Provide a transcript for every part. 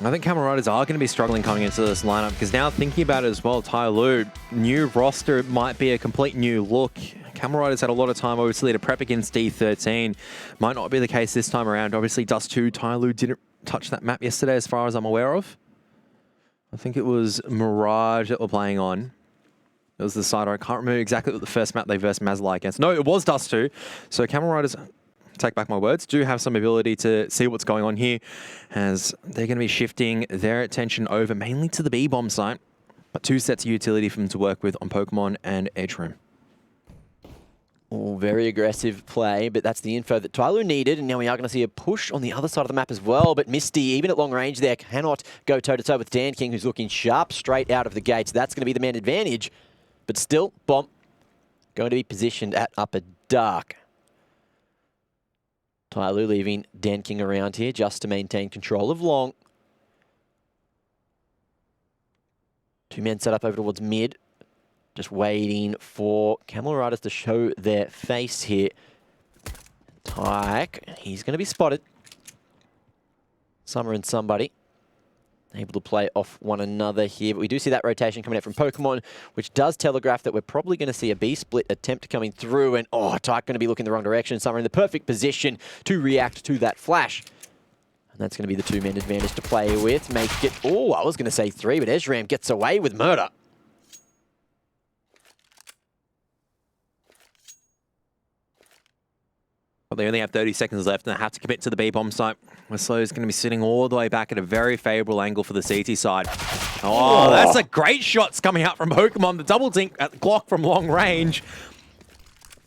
I think Camel Riders are going to be struggling coming into this lineup because now thinking about it as well, TYLOO, new roster might be a complete new look. Camel Riders had a lot of time, obviously, to prep against D13. Might not be the case this time around. Obviously, Dust2, TYLOO didn't touch that map yesterday as far as I'm aware of. I think it was Mirage that we're playing on. It was the side. I can't remember exactly what the first map they versed Mazla against. No, it was Dust2. So Camel Riders, take back my words, do have some ability to see what's going on here as they're going to be shifting their attention over mainly to the B-bomb site. But 2 sets of utility for them to work with on Pokemon and Edge Room. Oh, very aggressive play, but that's the info that TYLOO needed, and now we are going to see a push on the other side of the map as well. But Misty, even at long range there, cannot go toe-to-toe with Dan King, who's looking sharp straight out of the gates. That's going to be the man advantage, but still, bomb going to be positioned at upper dark. TYLOO leaving Dan King around here just to maintain control of long. 2 men set up over towards mid. Just waiting for Camel Riders to show their face here. Tyke, he's going to be spotted. Summer and somebody able to play off one another here. But we do see that rotation coming out from Pokemon, which does telegraph that we're probably going to see a B-split attempt coming through. And, oh, Tyke going to be looking the wrong direction. Summer in the perfect position to react to that flash. And that's going to be the 2-man advantage to play with. Make it, oh, I was going to say 3, but Ezram gets away with murder. But they only have 30 seconds left and they have to commit to the B-bomb site. Wesley is going to be sitting all the way back at a very favourable angle for the CT side. Oh, that's a great shots coming out from Pokemon. The double dink at the Glock from long range.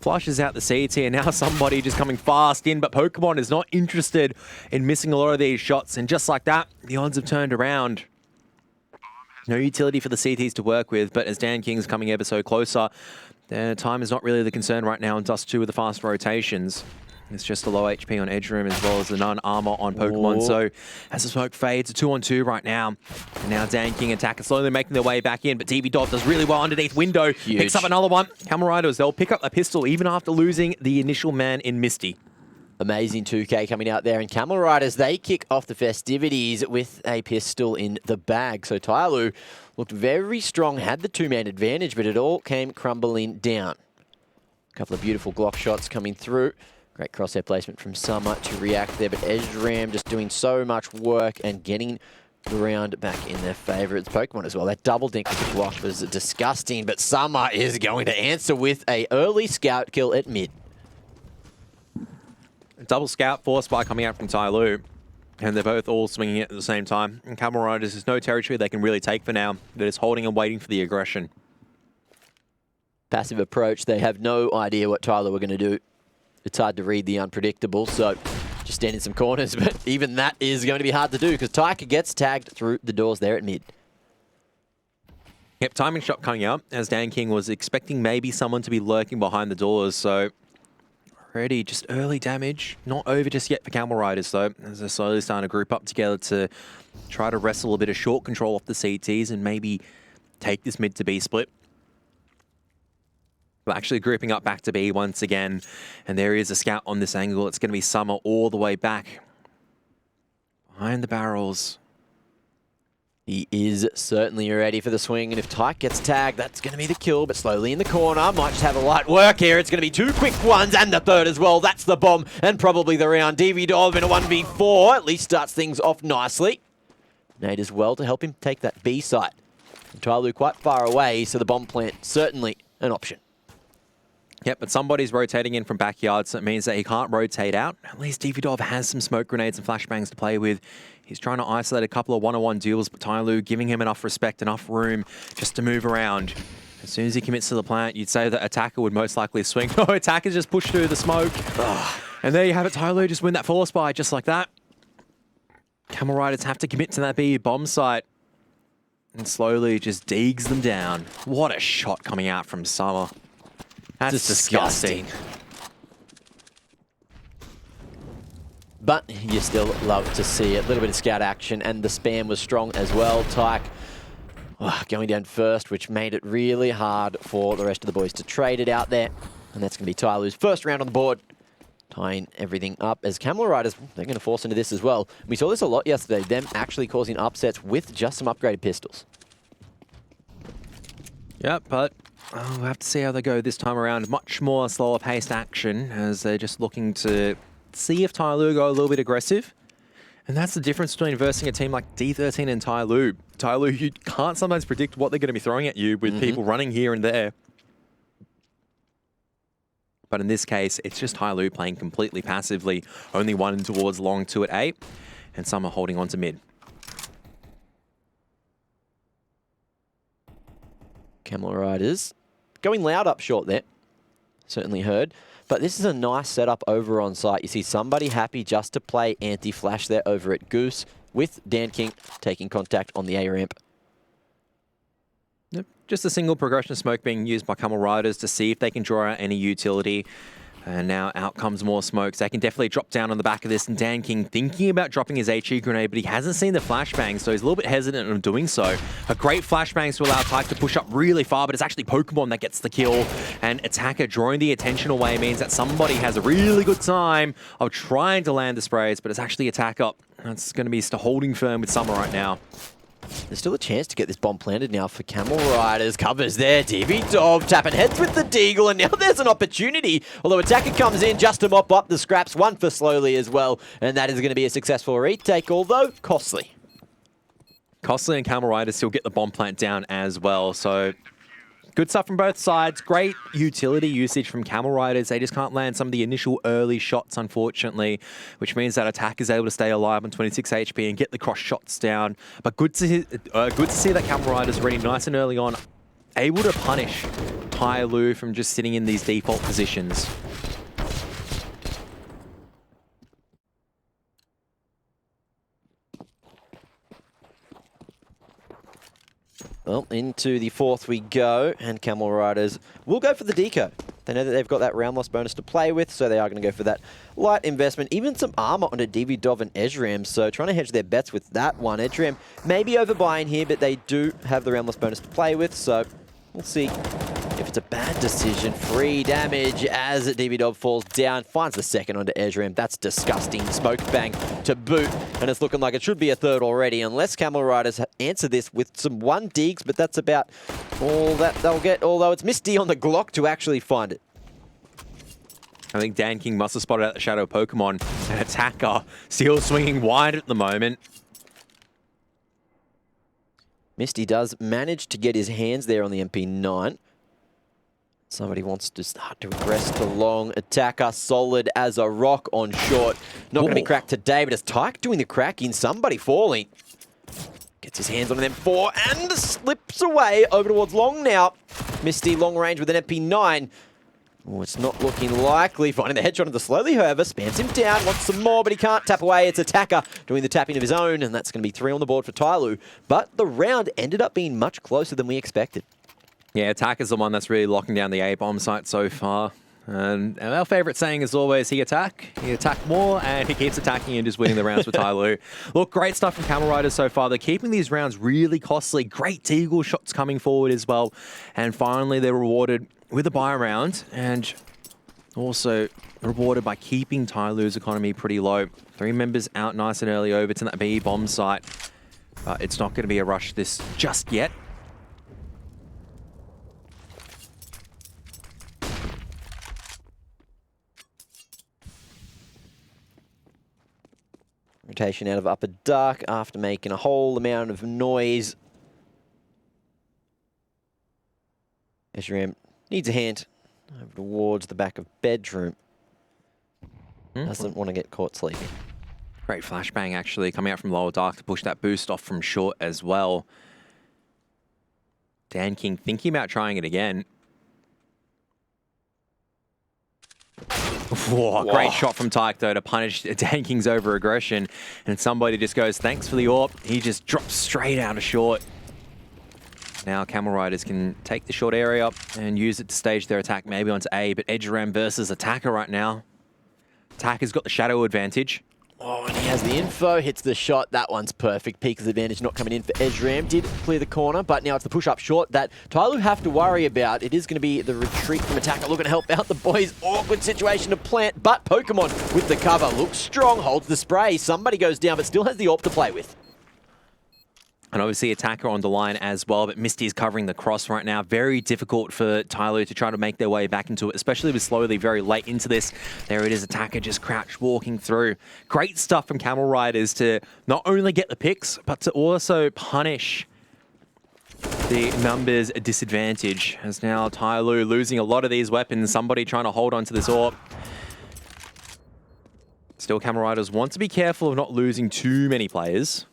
Flushes out the CT and now somebody just coming fast in, but Pokemon is not interested in missing a lot of these shots. And just like that, the odds have turned around. No utility for the CTs to work with, but as Dan King's coming ever so closer, their time is not really the concern right now on Dust2 with the fast rotations. It's just a low HP on Edge Room as well as the none armor on Pokemon. So as the smoke fades, a 2-on-2 right now. And now Dan King attack is slowly making their way back in, but TV Dog does really well underneath window. Huge. Picks up another one. Camel Riders, they'll pick up a pistol even after losing the initial man in Misty. Amazing 2K coming out there. And Camel Riders, they kick off the festivities with a pistol in the bag. So TYLOO looked very strong, had the 2-man advantage, but it all came crumbling down. A couple of beautiful Glock shots coming through. Great crosshair placement from Summer to react there, but Ezram just doing so much work and getting the round back in their favour. It's Pokemon as well. That double dink with the Glock was disgusting, but Summer is going to answer with a early scout kill at mid. Double scout force by coming out from TYLOO. And they're both all swinging it at the same time. And Camel Riders, there's no territory they can really take for now. They're just holding and waiting for the aggression. Passive approach. They have no idea what TYLOO are going to do. It's hard to read the unpredictable, so just stand in some corners. But even that is going to be hard to do because Tyke gets tagged through the doors there at mid. Yep, timing shot coming out as Dan King was expecting maybe someone to be lurking behind the doors. So already just early damage. Not over just yet for Camel Riders, though, as they're slowly starting to group up together to try to wrestle a bit of short control off the CTs and maybe take this mid to B split. We're actually grouping up back to B once again. And there is a scout on this angle. It's going to be Summer all the way back behind the barrels. He is certainly ready for the swing, and if Tyke gets tagged, that's going to be the kill, but slowly in the corner. Might just have a light work here. It's going to be 2 quick ones, and the third as well. That's the bomb, and probably the round. DV-Dov in a 1v4, at least starts things off nicely. Nate as well to help him take that B site. And TYLOO quite far away, so the bomb plant certainly an option. Yep, but somebody's rotating in from backyard, so it means that he can't rotate out. At least DV-Dov has some smoke grenades and flashbangs to play with. He's trying to isolate a couple of one-on-one duels, but TYLOO giving him enough respect, enough room just to move around. As soon as he commits to the plant, you'd say that Attacker would most likely swing. No, Attacker's just pushed through the smoke. And there you have it, TYLOO just win that force buy just like that. Camel Riders have to commit to that B bomb site. And slowly just digs them down. What a shot coming out from Summer. That's disgusting. But you still love to see it. A little bit of scout action, and the spam was strong as well. Tyke going down first, which made it really hard for the rest of the boys to trade it out there. And that's going to be TYLOO's first round on the board. tying everything up as Camel Riders, they're going to force into this as well. We saw this a lot yesterday, them actually causing upsets with just some upgraded pistols. Yep, but we'll have to see how they go this time around. Much more slower paced action as they're just looking to see if TYLOO go a little bit aggressive. And that's the difference between versing a team like D13 and TYLOO. TYLOO, you can't sometimes predict what they're going to be throwing at you with people running here and there. But in this case, it's just TYLOO playing completely passively, only one towards long, 2 at 8, and some are holding on to mid. Camel Riders going loud up short there. Certainly heard. But this is a nice setup over on site. You see somebody happy just to play anti-flash there over at Goose with Dan King taking contact on the A ramp. Yep. Just a single progression smoke being used by Camel Riders to see if they can draw out any utility. And now out comes more smokes. They can definitely drop down on the back of this. And Dan King thinking about dropping his HE grenade, but he hasn't seen the flashbang, so he's a little bit hesitant on doing so. A great flashbang to allow Tyke to push up really far, but it's actually Pokemon that gets the kill. And Attacker drawing the attention away means that somebody has a really good time of trying to land the sprays, but it's actually Attacker that's going to be holding firm with Summer right now. There's still a chance to get this bomb planted now for Camel Riders. Covers there. DB Dog tapping heads with the Deagle, and now there's an opportunity. Although Attacker comes in just to mop up the scraps, one for Slowly as well, and that is going to be a successful retake, although costly. Costly and Camel Riders still get the bomb plant down as well, so good stuff from both sides. Great utility usage from Camel Riders. They just can't land some of the initial early shots, unfortunately, which means that Attack is able to stay alive on 26 HP and get the cross shots down. But good to see that Camel Riders already nice and early on able to punish TYLOO from just sitting in these default positions. Well, into the fourth we go, and Camel Riders will go for the deco. They know that they've got that round loss bonus to play with, so they are going to go for that light investment. Even some armor onto DV Dov and Ezream, so trying to hedge their bets with that one. Ezream maybe overbuying here, but they do have the round loss bonus to play with, so we'll see if it's a bad decision. Free damage as DV Dov falls down, finds the second onto Ezream. That's disgusting. Smoke bang to boot, and it's looking like it should be a third already, unless Camel Riders answer this with some 1 digs, but that's about all that they'll get, although it's Misty on the Glock to actually find it. I think Dan King must have spotted out the shadow Pokemon. An Attacker still swinging wide at the moment. Misty does manage to get his hands there on the MP9. Somebody wants to start to regress to long. Attacker solid as a rock on short. Not going to be cracked today, but it's Tyke doing the cracking. Somebody falling. Gets his hands on them 4 and slips away over towards long now. Misty long range with an MP9. Oh, it's not looking likely. Finding the headshot of the Slowly, however, spams him down. Wants some more, but he can't tap away. It's Attacker doing the tapping of his own, and that's going to be 3 on the board for TYLOO. But the round ended up being much closer than we expected. Yeah, Attacker's the one that's really locking down the A-bomb site so far. And our favourite saying is always, he attack more, and he keeps attacking and just winning the rounds for TYLOO. Look, great stuff from Camel Riders so far. They're keeping these rounds really costly. Great Deagle shots coming forward as well. And finally, they're rewarded with a buy round, and also rewarded by keeping TYLOO's economy pretty low. 3 members out nice and early over to that B bomb site. But it's not going to be a rush this just yet. Rotation out of Upper Dark after making a whole amount of noise. Ezream needs a hand over towards the back of bedroom. Doesn't want to get caught sleeping. Great flashbang actually coming out from Lower Dark to push that boost off from short as well. Dan King thinking about trying it again. Whoa, great shot from Tyke though to punish Dan King's over-aggression. And somebody just goes, thanks for the AWP. He just drops straight out of short. Now Camel Riders can take the short area and use it to stage their attack maybe onto A, but Ezream versus Attacker right now. Attacker's got the shadow advantage. Oh, and he has the info, hits the shot. That one's perfect. Peek's advantage not coming in for Ezram. Did clear the corner, but now it's the push-up short that TYLOO have to worry about. It is going to be the retreat from attacker looking to help out the boys. Awkward situation to plant, but Pokemon with the cover. Looks strong, holds the spray. Somebody goes down, but still has the AWP to play with. And obviously attacker on the line as well, but Misty is covering the cross right now. Very difficult for TYLOO to try to make their way back into it, especially with slowly very late into this. There it is, attacker just crouched walking through. Great stuff from Camel Riders to not only get the picks, but to also punish the numbers disadvantage. As now TYLOO losing a lot of these weapons, somebody trying to hold on to this AWP. Still, Camel Riders want to be careful of not losing too many players.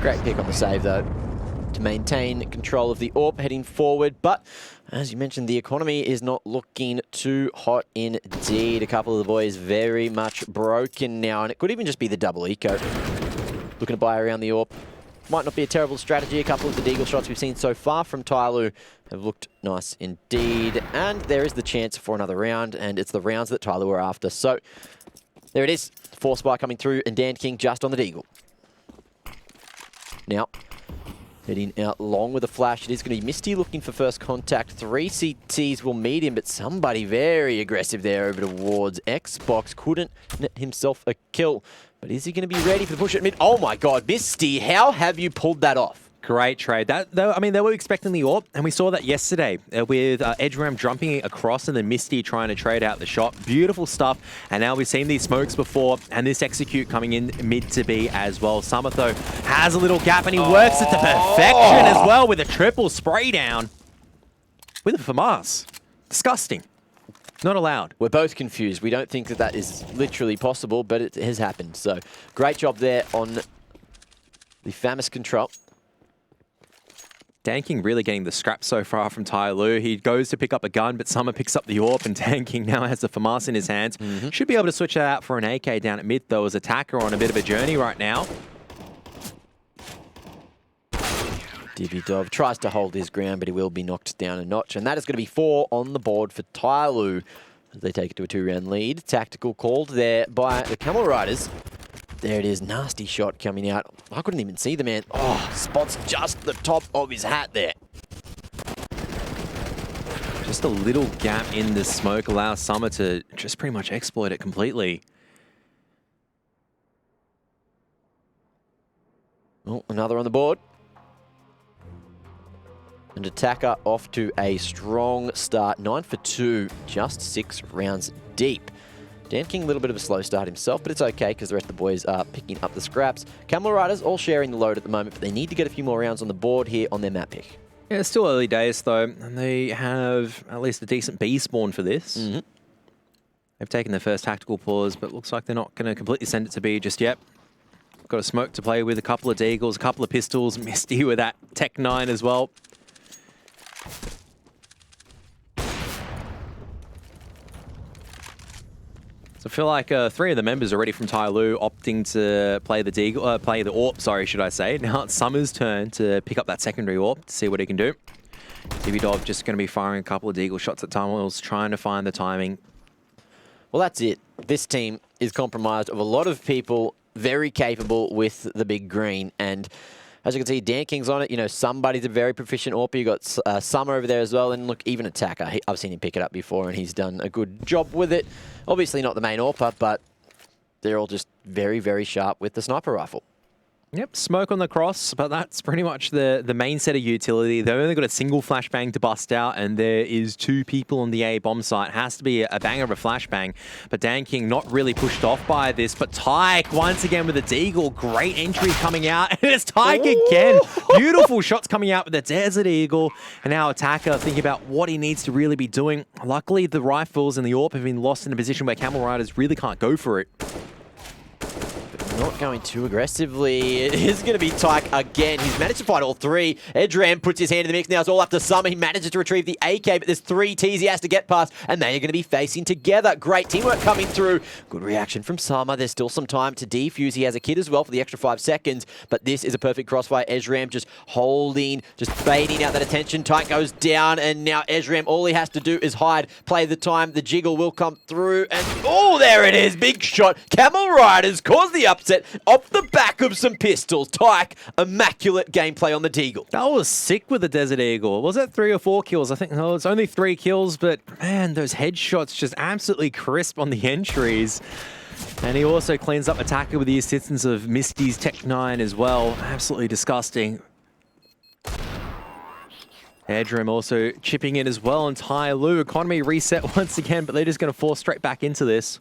Great pick on the save, though, to maintain control of the AWP heading forward. But, as you mentioned, the economy is not looking too hot indeed. A couple of the boys very much broken now, and it could even just be the double eco. Looking to buy around the AWP. Might not be a terrible strategy. A couple of the deagle shots we've seen so far from TYLOO have looked nice indeed. And there is the chance for another round, and it's the rounds that TYLOO are after. So, there it is. Force spy coming through, and Dan King just on the deagle. Now, heading out long with a flash. It is going to be Misty looking for first contact. 3 CTs will meet him, but somebody very aggressive there over towards Xbox. Couldn't net himself a kill. But is he going to be ready for the push at mid? Oh my god, Misty, how have you pulled that off? Great trade. I mean, they were expecting the AWP, and we saw that yesterday with Edgeram jumping across and then Misty trying to trade out the shot. Beautiful stuff. And now we've seen these smokes before, and this execute coming in mid to B as well. Summer, though, has a little gap, and he works it to perfection as well with a triple spray down with a FAMAS. Disgusting. Not allowed. We're both confused. We don't think that that is literally possible, but it has happened. So, great job there on the FAMAS control. Dan King really getting the scrap so far from TYLOO. He goes to pick up a gun, but Summer picks up the AWP, and Dan King now has the FAMAS in his hands. Should be able to switch that out for an AK down at mid, though, as attacker on a bit of a journey right now. Dibby tries to hold his ground, but he will be knocked down a notch. And that is going to be 4 on the board for TYLOO as they take it to a 2-round lead. Tactical called there by the Camel Riders. There it is, nasty shot coming out. I couldn't even see the man. Oh, spots just the top of his hat there. Just a little gap in the smoke allows Summer to just pretty much exploit it completely. Oh, another on the board. And attacker off to a strong start. 9 for 2, just 6 rounds deep. Dan King, a little bit of a slow start himself, but it's okay because the rest of the boys are picking up the scraps. Camel Riders all sharing the load at the moment, but they need to get a few more rounds on the board here on their map pick. Yeah, it's still early days, though, and they have at least a decent B spawn for this. They've taken their first tactical pause, but looks like they're not going to completely send it to B just yet. Got a smoke to play with, a couple of deagles, a couple of pistols, Misty with that Tech 9 as well. So I feel like 3 of the members already from TYLOO opting to play the AWP, sorry, should I say. Now it's Summer's turn to pick up that secondary AWP to see what he can do. Dibby just going to be firing a couple of deagle shots at tunnels, trying to find the timing. Well, that's it. This team is compromised of a lot of people very capable with the big green, and as you can see, Dan King's on it. You know, somebody's a very proficient AWP. You got Summer over there as well, and look, even attacker. I've seen him pick it up before, and he's done a good job with it. Obviously not the main AWPer, but they're all just very, very sharp with the sniper rifle. Yep, smoke on the cross, but that's pretty much the main set of utility. They've only got a single flashbang to bust out, and there is 2 people on the A bomb site. Has to be a banger of a flashbang, but Dan King not really pushed off by this. But Tyke once again with a deagle, great entry coming out, and it's Tyke again. Beautiful shots coming out with the Desert Eagle, and now attacker thinking about what he needs to really be doing. Luckily, the rifles and the AWP have been lost in a position where Camel Riders really can't go for it. not going too aggressively. It is going to be Tyke again. He's managed to fight all three. Edram puts his hand in the mix now. It's all up to Summer. He manages to retrieve the AK, but there's 3 Ts he has to get past, and they are going to be facing together. Great teamwork coming through. Good reaction from Summer. There's still some time to defuse. He has a kit as well for the extra 5 seconds, but this is a perfect crossfire. Edram just holding, just baiting out that attention. Tyke goes down, and now Edram, all he has to do is hide, play the time. The jiggle will come through, and oh, there it is. Big shot. Camel Riders cause the upset off the back of some pistols. Tyke, immaculate gameplay on the Deagle. That was sick with the Desert Eagle. Was it 3 or 4 kills? I think, no, it's only 3 kills, but man, those headshots just absolutely crisp on the entries. And he also cleans up Attacker with the assistance of Misty's Tech 9 as well. Absolutely disgusting. Edram also chipping in as well, and TYLOO. Economy reset once again, but they're just going to fall straight back into this.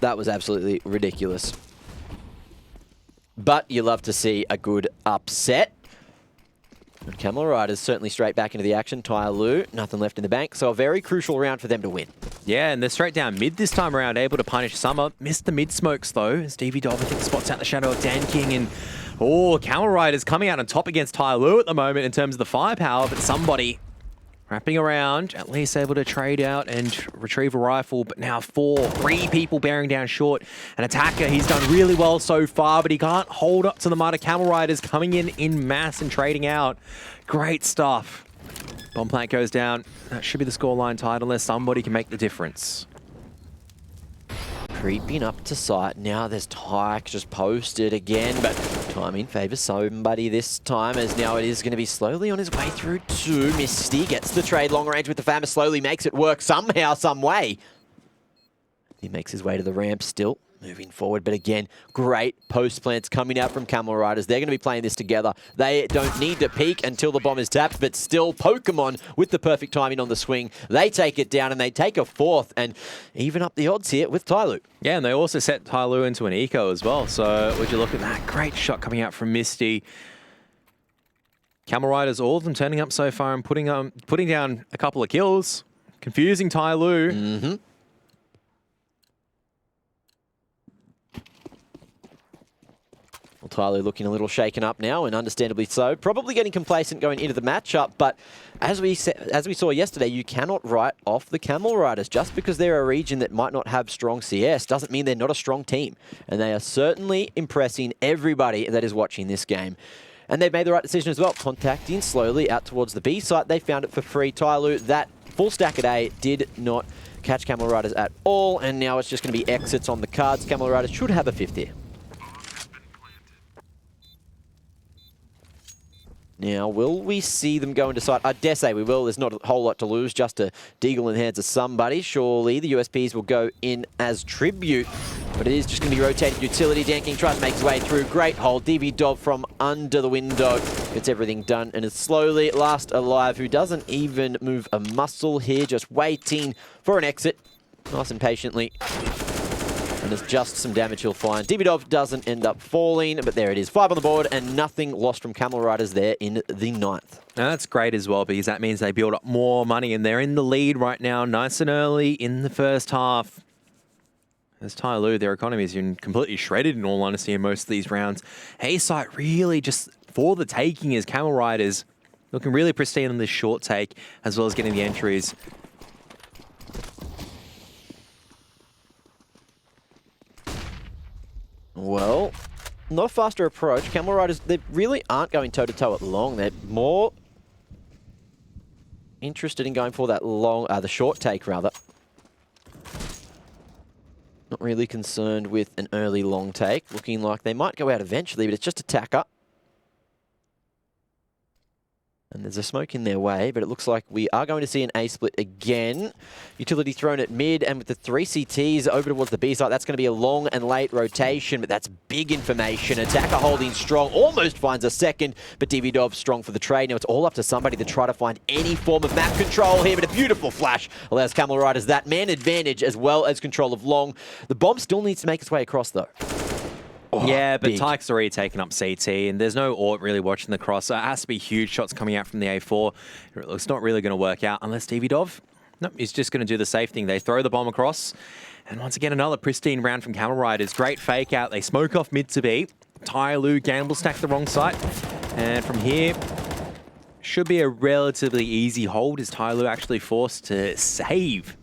That was absolutely ridiculous. But you love to see a good upset. And Camel Riders certainly straight back into the action. TYLOO, nothing left in the bank. So a very crucial round for them to win. Yeah, and they're straight down mid this time around, able to punish Summer. Missed the mid smokes though. Stevie Dov, I think, spots out the shadow of Dan King. And oh, Camel Riders coming out on top against TYLOO at the moment in terms of the firepower, but somebody wrapping around, at least able to trade out and retrieve a rifle, but now 3 people bearing down short. An Attacker, he's done really well so far, but he can't hold up to the Mudder. Camel Riders coming in mass and trading out. Great stuff. Bomb plant goes down. That should be the scoreline tied unless somebody can make the difference. Creeping up to sight. Now there's Tyke just posted again, but timing favours somebody this time, as now it is going to be slowly on his way through to Misty. Gets the trade long range with the Famous, slowly makes it work somehow, some way. He makes his way to the ramp still. Moving forward, but again, great post plants coming out from Camel Riders. They're going to be playing this together. They don't need to peek until the bomb is tapped, but still Pokemon with the perfect timing on the swing. They take it down and they take a 4th and even up the odds here with TYLOO. Yeah, and they also set TYLOO into an eco as well. So would you look at that? Great shot coming out from Misty. Camel Riders, all of them turning up so far and putting down a couple of kills. Confusing TYLOO. Mm-hmm. Well, TYLOO looking a little shaken up now, and understandably so. Probably getting complacent going into the matchup, but as we saw yesterday, you cannot write off the Camel Riders. Just because they're a region that might not have strong CS doesn't mean they're not a strong team. And they are certainly impressing everybody that is watching this game. And they've made the right decision as well, contacting slowly out towards the B site. They found it for free. TYLOO, that full stack at A, did not catch Camel Riders at all, and now it's just going to be exits on the cards. Camel Riders should have a 5th here. Now, will we see them go into sight? I dare say we will. There's not a whole lot to lose, just a Deagle in the hands of somebody. Surely the USPs will go in as tribute, but it is just going to be rotated utility. Dan King tries to make his way through. Great hold. DV Dov from under the window gets everything done and is slowly last alive, who doesn't even move a muscle here, just waiting for an exit. Nice and patiently. And there's just some damage he'll find. Dov doesn't end up falling, but there it is. 5 on the board and nothing lost from Camel Riders there in the 9th. Now that's great as well, because that means they build up more money and they're in the lead right now, nice and early in the first half. As TYLOO, their economy has been completely shredded in all honesty in most of these rounds. A-site really just for the taking as Camel Riders looking really pristine on this short take, as well as getting the entries. Well, not a faster approach. Camel Riders, they really aren't going toe-to-toe at long. They're more interested in going for that long, the short take, rather. Not really concerned with an early long take. Looking like they might go out eventually, but it's just attack up. And there's a smoke in their way, but it looks like we are going to see an A-split again. Utility thrown at mid, and with the 3 CTs over towards the B site, that's going to be a long and late rotation, but that's big information. Attacker holding strong, almost finds a second, but DV Dov strong for the trade. Now it's all up to somebody to try to find any form of map control here, but a beautiful flash allows Camel Riders that man advantage as well as control of long. The bomb still needs to make its way across, though. Oh, yeah, but big. Tyke's already taken up CT, and there's no Ort really watching the cross, so it has to be huge shots coming out from the A4. It's not really going to work out unless DV Dov Nope, he's just going to do the safe thing. They throw the bomb across. And once again, another pristine round from Camel Riders. Great fake out. They smoke off mid to B. TYLOO gamble stack the wrong side. And from here, should be a relatively easy hold. Is TYLOO actually forced to save?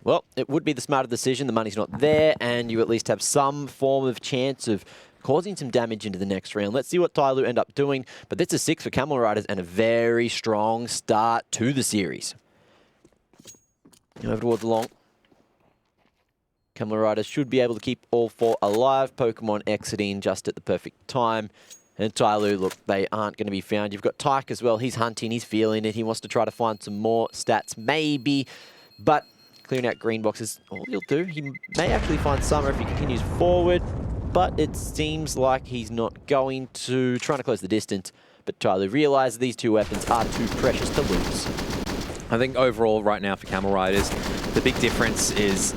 Well, it would be the smarter decision. The money's not there, and you at least have some form of chance of causing some damage into the next round. Let's see what TYLOO end up doing. But that's a 6 for Camel Riders and a very strong start to the series. Over towards the long. Camel Riders should be able to keep all 4 alive. Pokemon exiting just at the perfect time. And TYLOO, look, they aren't going to be found. You've got Tyke as well. He's hunting. He's feeling it. He wants to try to find some more stats, maybe. But clearing out green boxes, all he'll do. He may actually find Summer if he continues forward. But it seems like he's not going to. Trying to close the distance. But TYLOO realizes these 2 weapons are too precious to lose. I think overall right now for Camel Riders, the big difference is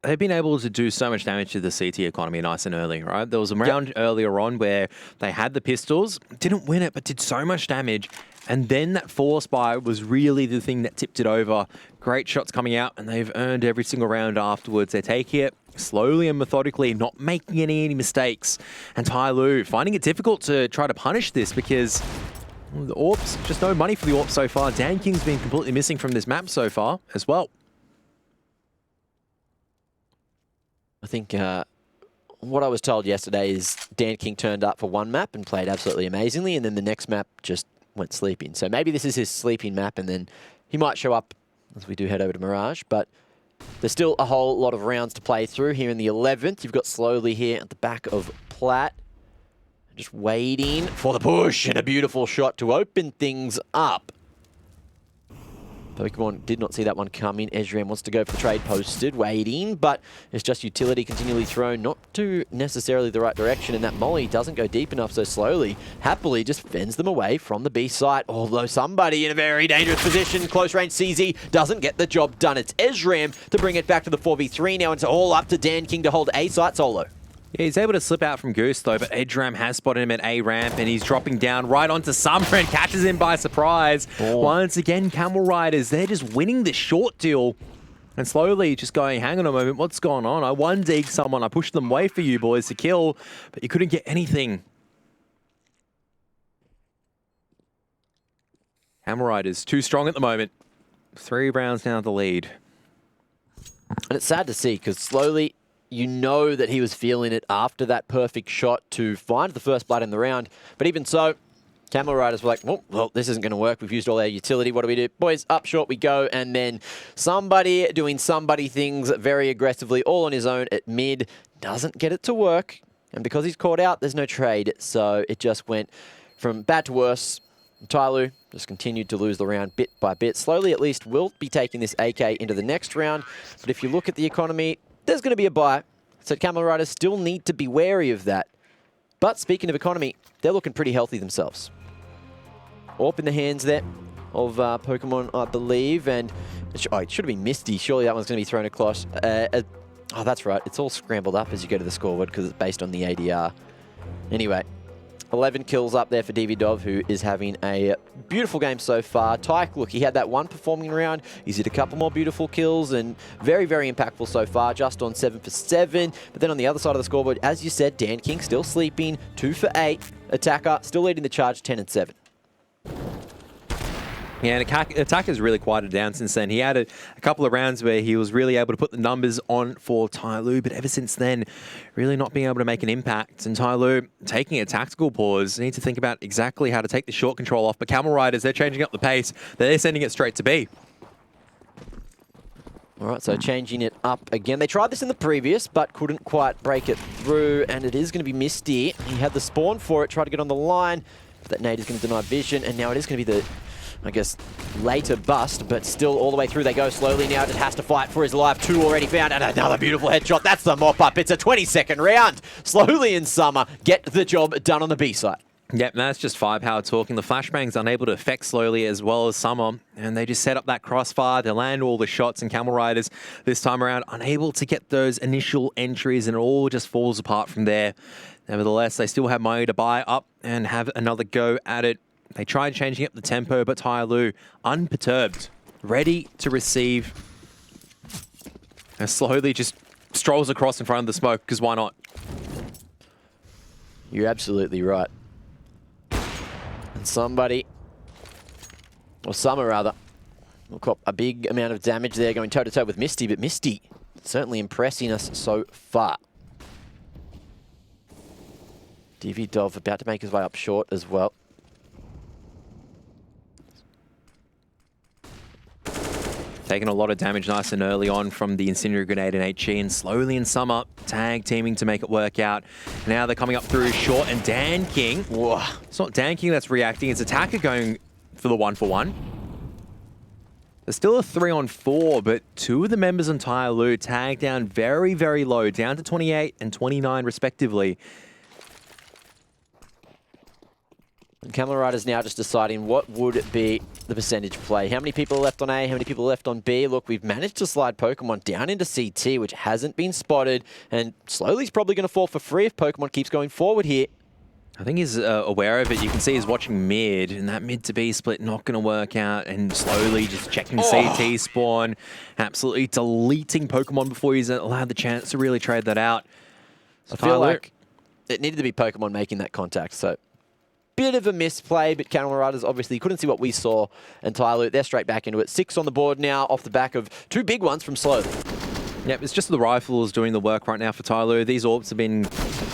they've been able to do so much damage to the CT economy nice and early, right? There was a round earlier on where they had the pistols, didn't win it, but did so much damage. And then that force buy was really the thing that tipped it over. Great shots coming out, and they've earned every single round afterwards. They take it slowly and methodically, not making any mistakes. And TYLOO finding it difficult to try to punish this because the AWPs, just no money for the AWP so far. Dan King's been completely missing from this map so far as well. I think what I was told yesterday is Dan King turned up for one map and played absolutely amazingly, and then the next map just went sleeping. So maybe this is his sleeping map, and then he might show up as we do head over to Mirage. But there's still a whole lot of rounds to play through here in the 11th. You've got Slowly here at the back of Platt. Just waiting for the push, and a beautiful shot to open things up. Pokemon did not see that one coming. Ezream wants to go for the trade posted, waiting, but it's just utility continually thrown, not to necessarily the right direction, and that molly doesn't go deep enough, so Slowly, happily just fends them away from the B site, although somebody in a very dangerous position, close range CZ, doesn't get the job done. It's Ezream to bring it back to the 4v3 now, and it's all up to Dan King to hold A site solo. Yeah, he's able to slip out from Goose, though, but Edram has spotted him at A ramp, and he's dropping down right onto Summer and catches him by surprise. Once again, Camel Riders, they're just winning this short deal. And slowly just going, hang on a moment, what's going on? I one-dig someone, I pushed them away for you boys to kill, but you couldn't get anything. Camel Riders, too strong at the moment. 3 rounds down the lead. And it's sad to see, because Slowly, you know that he was feeling it after that perfect shot to find the first blood in the round. But even so, Camel Riders were like, well, this isn't going to work. We've used all our utility. What do we do? Boys, up short we go. And then somebody doing somebody things very aggressively, all on his own at mid, doesn't get it to work. And because he's caught out, there's no trade. So it just went from bad to worse. TYLOO just continued to lose the round bit by bit. Slowly, at least, will be taking this AK into the next round. But if you look at the economy, there's going to be a buy. So Camel Riders still need to be wary of that. But speaking of economy, they're looking pretty healthy themselves. AWP in the hands there of Pokemon, I believe. And it should have been Misty. Surely that one's going to be thrown across. Oh, that's right. It's all scrambled up as you go to the scoreboard because it's based on the ADR. Anyway, 11 kills up there for DVDov, who is having a beautiful game so far. Tyke, look, he had that one performing round. He's hit a couple more beautiful kills and very, very impactful so far, just on 7 for 7. But then on the other side of the scoreboard, as you said, Dan King still sleeping, 2 for 8. Attacker still leading the charge, 10 and 7. Yeah, and Attacker's really quieted down since then. He had a couple of rounds where he was really able to put the numbers on for TYLOO, but ever since then, really not being able to make an impact. And TYLOO taking a tactical pause, need to think about exactly how to take the short control off. But Camel Riders, they're changing up the pace. They're sending it straight to B. All right, so changing it up again. They tried this in the previous, but couldn't quite break it through, and it is going to be Misty. He had the spawn for it, tried to get on the line, but that nade is going to deny vision, and now it is going to be the, I guess, later bust, but still all the way through they go slowly now. Just has to fight for his life. 2 already found, and another beautiful headshot. That's the mop-up. It's a 22nd round. Slowly in Summer get the job done on the B side. Yep, that's just firepower talking. The flashbang's unable to affect Slowly as well as Summer, and they just set up that crossfire. They land all the shots, and Camel Riders this time around unable to get those initial entries, and it all just falls apart from there. Nevertheless, they still have money to buy up and have another go at it. They tried changing up the tempo, but TYLOO, unperturbed, ready to receive, and slowly just strolls across in front of the smoke, because why not? You're absolutely right. And somebody, or Summer rather, will cop a big amount of damage there going toe-to-toe with Misty, but Misty certainly impressing us so far. Dov about to make his way up short as well. Taking a lot of damage nice and early on from the Incendiary Grenade and HE, and slowly in Summer, tag teaming to make it work out. Now they're coming up through short, and Dan King. Whoa. It's not Dan King that's reacting, it's Attacker going for the 1-for-1. There's still a 3-on-4, but two of the members on TYLOO tagged down very, very low, down to 28 and 29 respectively. And Camel Riders now just deciding what would be the percentage play. How many people are left on A? How many people are left on B? Look, we've managed to slide Pokemon down into CT, which hasn't been spotted, and slowly he's probably going to fall for free if Pokemon keeps going forward here. I think he's aware of it. You can see he's watching mid, and that mid to B split not going to work out, and slowly just checking CT spawn, absolutely deleting Pokemon before he's allowed the chance to really trade that out. So I feel like it needed to be Pokemon making that contact, so bit of a misplay, but Camel Riders obviously couldn't see what we saw, and TYLOO, they're straight back into it. 6 on the board now off the back of 2 big ones from Slowly. Yep, it's just the rifles doing the work right now for TYLOO. These orbs have been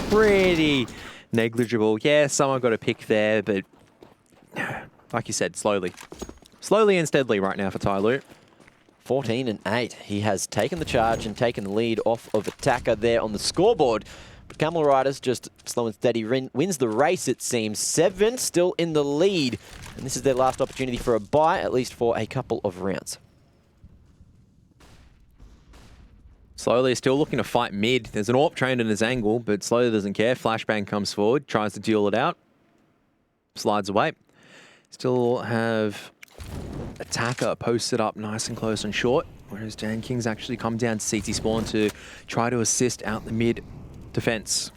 pretty negligible. Yeah, someone got a pick there, but like you said, slowly. Slowly and steadily right now for TYLOO. 14 and 8. He has taken the charge and taken the lead off of Attacker there on the scoreboard. But Camel Riders just slow and steady wins the race, it seems. 7 still in the lead. And this is their last opportunity for a bye, at least for a couple of rounds. Slowly still looking to fight mid. There's an AWP trained in his angle, but Slowly doesn't care. Flashbang comes forward, tries to deal it out. Slides away. Still have Attacker posted up nice and close and short, whereas Dan King's actually come down to CT spawn to try to assist out the mid defense.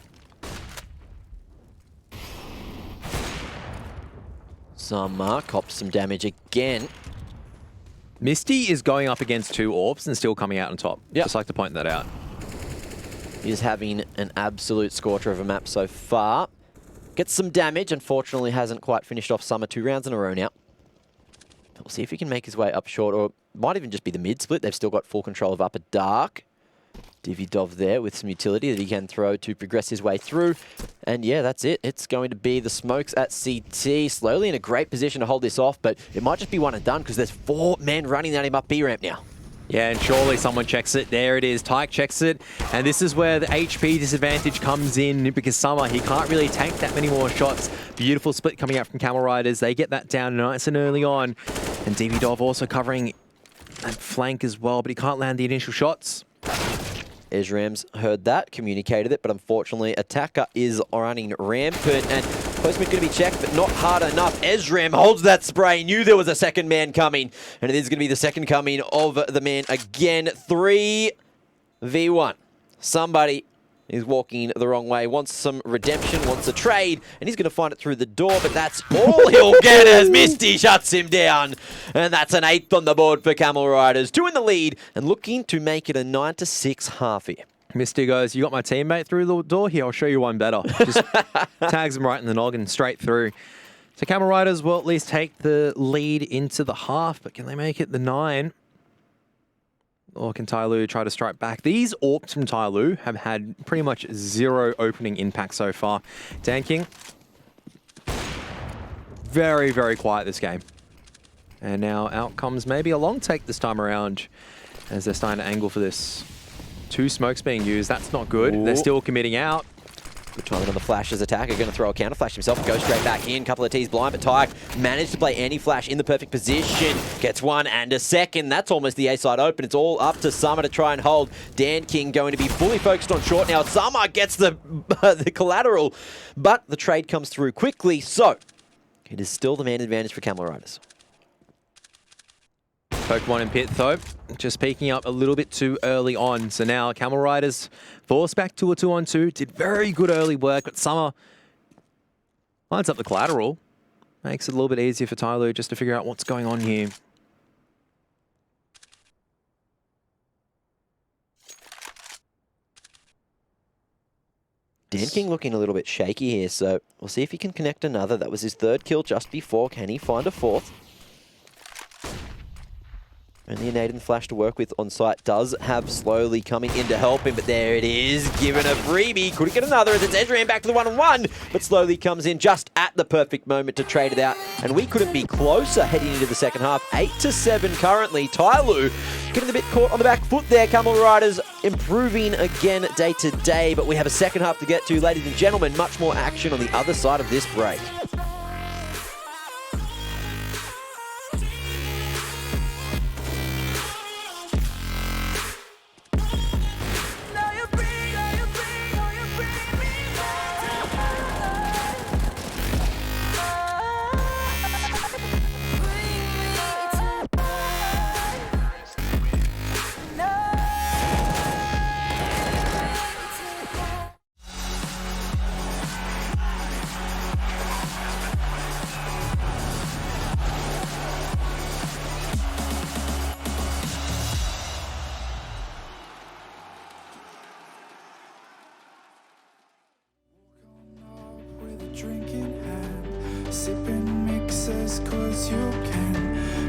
Summer cops some damage again. Misty is going up against 2 AWPs and still coming out on top. Yep. Just like to point that out. He's having an absolute scorcher of a map so far. Gets some damage, unfortunately hasn't quite finished off Summer 2 rounds in a row now. We'll see if he can make his way up short, or it might even just be the mid split. They've still got full control of upper dark. Dov there with some utility that he can throw to progress his way through. And yeah, that's it. It's going to be the smokes at CT. Slowly in a great position to hold this off, but it might just be one and done because there's 4 men running at him up B ramp now. Yeah, and surely someone checks it. There it is. Tyke checks it. And this is where the HP disadvantage comes in because Summer, he can't really tank that many more shots. Beautiful split coming out from Camel Riders. They get that down nice and early on. And Dov also covering that flank as well, but he can't land the initial shots. Ezram's heard that, communicated it, but unfortunately Attacker is running rampant, and Postman's going to be checked, but not hard enough. Ezram holds that spray, knew there was a second man coming, and it is going to be the second coming of the man again. 3v1. Somebody is walking the wrong way, wants some redemption, wants a trade, and he's going to find it through the door, but that's all he'll get as Misty shuts him down. And that's an 8th on the board for Camel Riders. 2 in the lead and looking to make it a 9-6 half here. Misty goes, you got my teammate through the door? Here, I'll show you one better. Just tags him right in the noggin, straight through. So Camel Riders will at least take the lead into the half, but can they make it the 9? Or can TYLOO try to strike back? These AWPs from TYLOO have had pretty much 0 opening impact so far. Dan King, very, very quiet this game. And now out comes maybe a long take this time around as they're starting to angle for this. 2 smokes being used. That's not good. Ooh. They're still committing out. Good timing on the flash as Attacker, going to throw a counter flash himself and go straight back in. Couple of T's blind, but Tyke managed to play anti-flash in the perfect position. Gets 1 and a second. That's almost the A side open. It's all up to Summer to try and hold. Dan King going to be fully focused on short now. Summer gets the collateral, but the trade comes through quickly, so it is still the man advantage for Camel Riders. Pokemon in pit though, just peeking up a little bit too early on. So now Camel Riders forced back to a 2-on-2. Did very good early work, but Summer lines up the collateral. Makes it a little bit easier for TYLOO just to figure out what's going on here. Dan King looking a little bit shaky here, so we'll see if he can connect another. That was his third kill just before. Can he find a fourth? Only a nade and flash to work with on site. Does have Slowly coming in to help him, but there it is. Given a freebie. Couldn't get another as it's Ezreal back to the 1-on-1. But Slowly comes in just at the perfect moment to trade it out. And we couldn't be closer heading into the second half. 8-7 currently. TYLOO getting a bit caught on the back foot there. Camel Riders improving again day to day. But we have a second half to get to, ladies and gentlemen. Much more action on the other side of this break. Drink in hand, sipping mixes 'cause you can,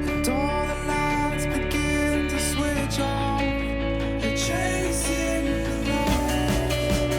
and all the lights begin to switch off. You're chasing the light,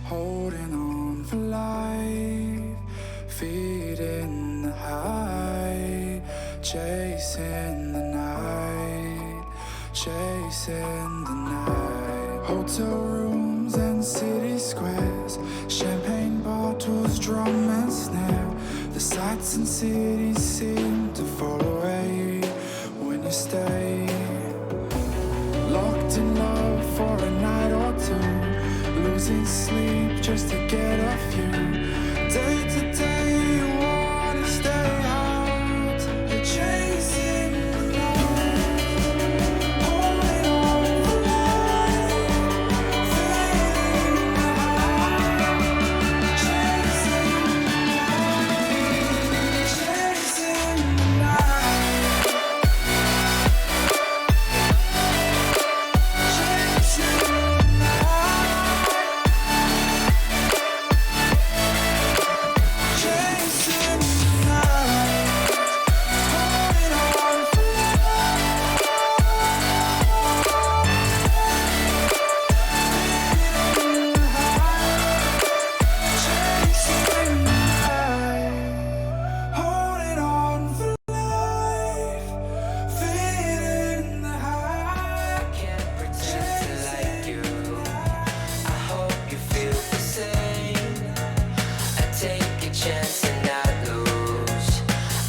holding on for life, feeling the high, chasing the light, chasing the night. Chasing the night, chasing the night. Hotel rooms and city squares, champagne bottles, drum and snare. The sights and cities seem to fall away when you stay. Locked in love for a night or two, losing sleep just to get off you. Day to day you wanna stay out, you're chasing the light, holding on for life, feeling the high, chasing the night, chasing the night, chasing the night, chasing the night, holding on for feeling the high, chasing the night, holding on for life, feeling the high. I can't pretend to like you. I hope you feel the same. I take a chance and I lose.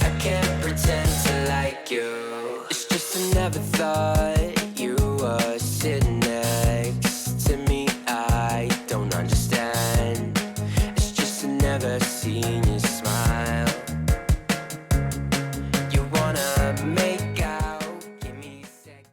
I can't pretend to like you. It's just I never thought you were sitting next to me. I don't understand. It's just I never seen you smile. You wanna make out? Give me a sec.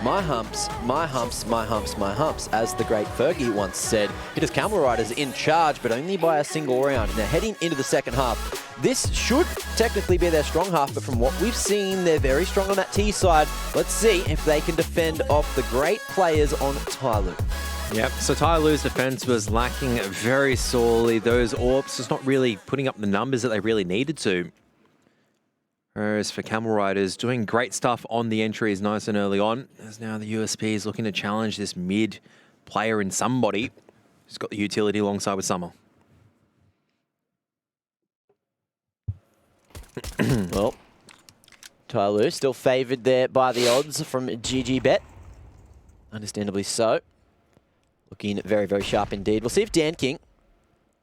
My humps, my humps, my humps, my humps. As the great Fergie once said, it is Camel Riders in charge, but only by a single round. Now heading into the second half, this should technically be their strong half, but from what we've seen, they're very strong on that T side. Let's see if they can defend off the great players on TYLOO. Yep, so TYLOO's defense was lacking very sorely. Those AWPs just not really putting up the numbers that they really needed to. Whereas for Camel Riders, doing great stuff on the entries nice and early on. As now the USP is looking to challenge this mid player in somebody who's got the utility alongside with Summer. Well, TYLOO still favoured there by the odds from GGBet. Understandably so. Looking very, very sharp indeed. We'll see if Dan King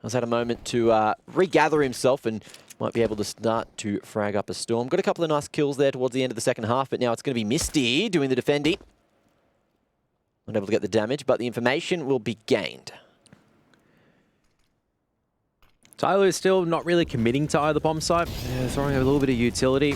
has had a moment to regather himself and might be able to start to frag up a storm. Got a couple of nice kills there towards the end of the second half, but now it's going to be Misty doing the defending. Not able to get the damage, but the information will be gained. TYLOO is still not really committing to either bomb site. Yeah, throwing a little bit of utility.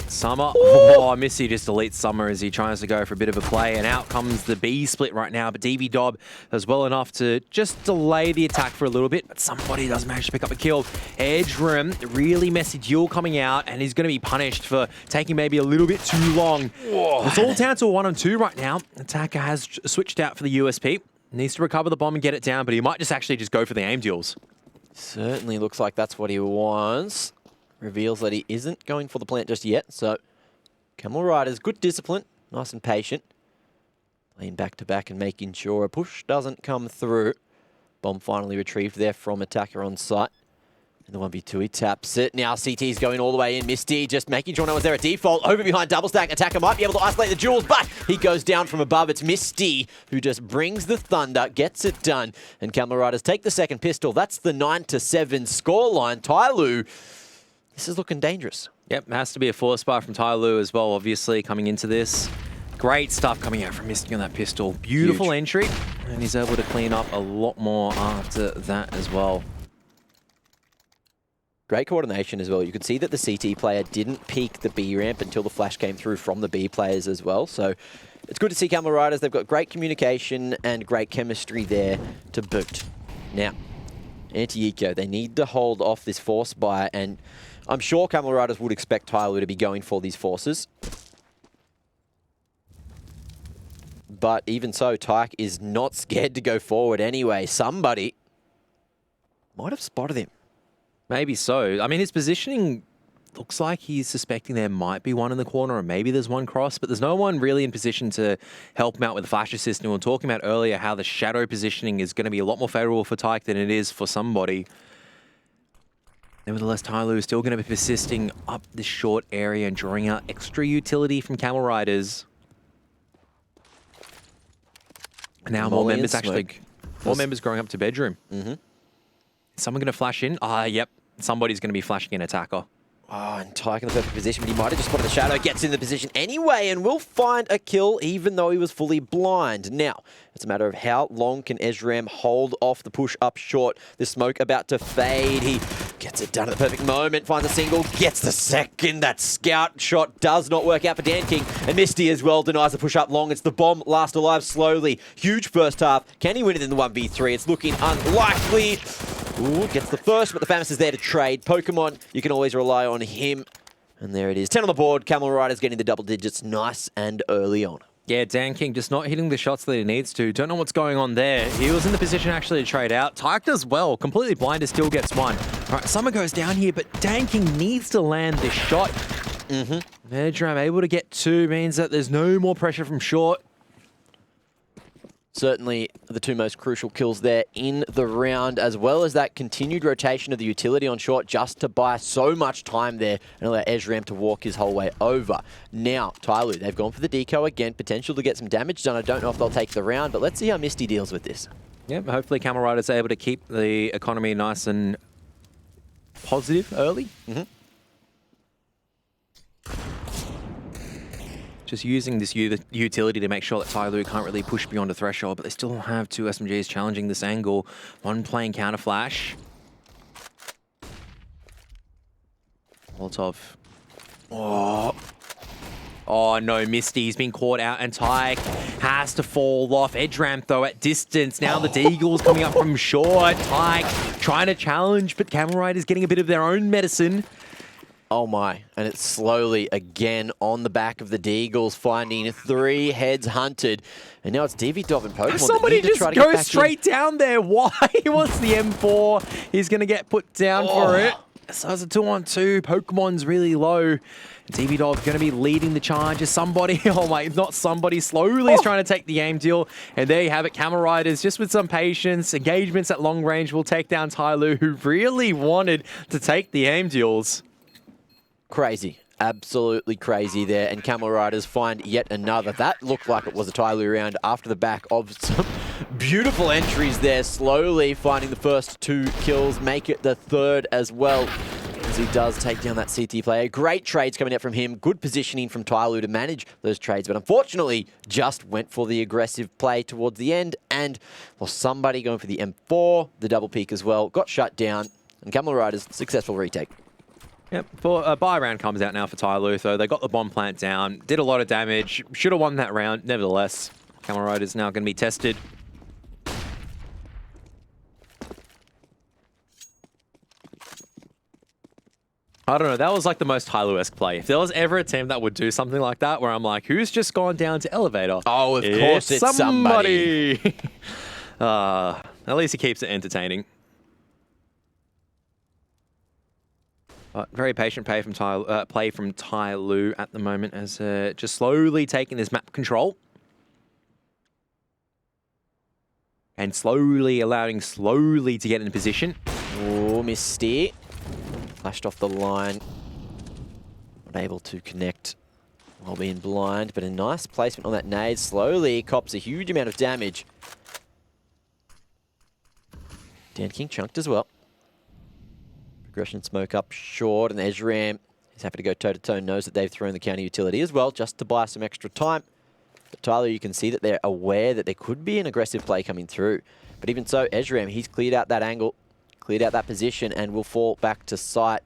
Summer. Oh, Missy just deletes Summer as he tries to go for a bit of a play. And out comes the B split right now. But DV Dob does well enough to just delay the attack for a little bit. But somebody does manage to pick up a kill. Edgeram, really messy duel coming out. And he's going to be punished for taking maybe a little bit too long. Whoa. It's all down to a 1-on-2 right now. Attacker has switched out for the USP. Needs to recover the bomb and get it down. But he might just actually just go for the aim duels. Certainly looks like that's what he wants. Reveals that he isn't going for the plant just yet. So, Camel Riders, good discipline, nice and patient. Playing back to back and making sure a push doesn't come through. Bomb finally retrieved there from attacker on site. And the 1v2, he taps it. Now CT's going all the way in. Misty just making sure no one's there at default. Over behind double stack. Attacker might be able to isolate the jewels, but he goes down from above. It's Misty who just brings the thunder, gets it done. And Camel Riders take the second pistol. That's the 9-7 scoreline. TYLOO, this is looking dangerous. Yep, has to be a force bar from TYLOO as well, obviously, coming into this. Great stuff coming out from Misty on that pistol. Beautiful Huge entry, and he's able to clean up a lot more after that as well. Great coordination as well. You can see that the CT player didn't peek the B ramp until the flash came through from the B players as well. So it's good to see Camel Riders. They've got great communication and great chemistry there to boot. Now, Anti-Eco, they need to hold off this force buy, and I'm sure Camel Riders would expect TYLOO to be going for these forces. But even so, Tyke is not scared to go forward anyway. Somebody might have spotted him. Maybe so. I mean, his positioning looks like he's suspecting there might be one in the corner, or maybe there's one cross, but there's no one really in position to help him out with the flash assist. And we were talking about earlier how the shadow positioning is going to be a lot more favorable for Tyke than it is for somebody. Nevertheless, TYLOO is still going to be persisting up this short area and drawing out extra utility from Camel Riders. Now more members more members growing up to bedroom. Is someone going to flash in? Yep. Somebody's going to be flashing in attacker. Oh, and Tyke in the perfect position, but he might have just spotted the shadow, gets in the position anyway, and will find a kill even though he was fully blind. Now, it's a matter of how long can Ezram hold off the push up short. The smoke about to fade. He gets it done at the perfect moment, finds a single, gets the second. That scout shot does not work out for Dan King. And Misty as well denies the push up long. It's the bomb last alive slowly. Huge first half. Can he win it in the 1v3? It's looking unlikely. Ooh, gets the first, but the Famous is there to trade. Pokemon, you can always rely on him. And there it is. 10 on the board. Camel Riders getting the double digits nice and early on. Yeah, Dan King just not hitting the shots that he needs to. Don't know what's going on there. He was in the position actually to trade out. Tyke does well. Completely blind, still gets one. All right, Summer goes down here, but Dan King needs to land this shot. Edgeram able to get two means that there's no more pressure from short. Certainly the two most crucial kills there in the round, as well as that continued rotation of the utility on short just to buy so much time there and allow Ezram to walk his whole way over. Now, TYLOO, they've gone for the deco again, potential to get some damage done. I don't know if they'll take the round, but let's see how Misty deals with this. Yep, hopefully Camel Riders are able to keep the economy nice and positive early. Just using this utility to make sure that TYLOO can't really push beyond a threshold, but they still have two SMGs challenging this angle. One playing counter flash. Molotov. Oh no, Misty's been caught out and Tyke has to fall off. Edgeram though at distance. Now the Deagle's coming up from short. Tyke trying to challenge, but Camel Riders getting a bit of their own medicine. Oh my, and it's slowly again on the back of the Deagles, finding 3 heads hunted. And now it's DV Dov and Pokemon. Somebody just goes straight down there. Why? He wants the M4. He's going to get put down for it. So it's a 2-on-2. Pokemon's really low. DB-Dog going to be leading the charge as somebody, oh my, not somebody, slowly is trying to take the aim deal. And there you have it, Camel Riders, just with some patience, engagements at long range will take down TYLOO, who really wanted to take the aim deals. Crazy. Absolutely crazy there. And Camel Riders find yet another. That looked like it was a TYLOO round after the back of some beautiful entries there. Slowly finding the first 2 kills, make it the 3rd as well, as he does take down that CT player. Great trades coming out from him. Good positioning from TYLOO to manage those trades, but unfortunately just went for the aggressive play towards the end, and well, somebody going for the M4, the double peek as well, got shut down, and Camel Riders successful retake. Yep, for a buy round comes out now for TYLOO, so they got the bomb plant down, did a lot of damage, should have won that round. Nevertheless, Camel Riders now going to be tested. I don't know, that was like the most TYLOO-esque play. If there was ever a team that would do something like that, where I'm like, who's just gone down to elevator? Oh, of course it's somebody. At least he keeps it entertaining. Very patient play from TYLOO at the moment, as just slowly taking this map control. And slowly allowing to get in position. Oh, Misty. Flashed off the line. Not able to connect while being blind, but a nice placement on that nade. Slowly cops a huge amount of damage. Dan King chunked as well. Progression smoke up short, and Ezram is happy to go toe-to-toe. Knows that they've thrown the counter utility as well, just to buy some extra time. But TYLOO, you can see that they're aware that there could be an aggressive play coming through. But even so, Ezram, he's cleared out that angle, cleared out that position, and will fall back to site,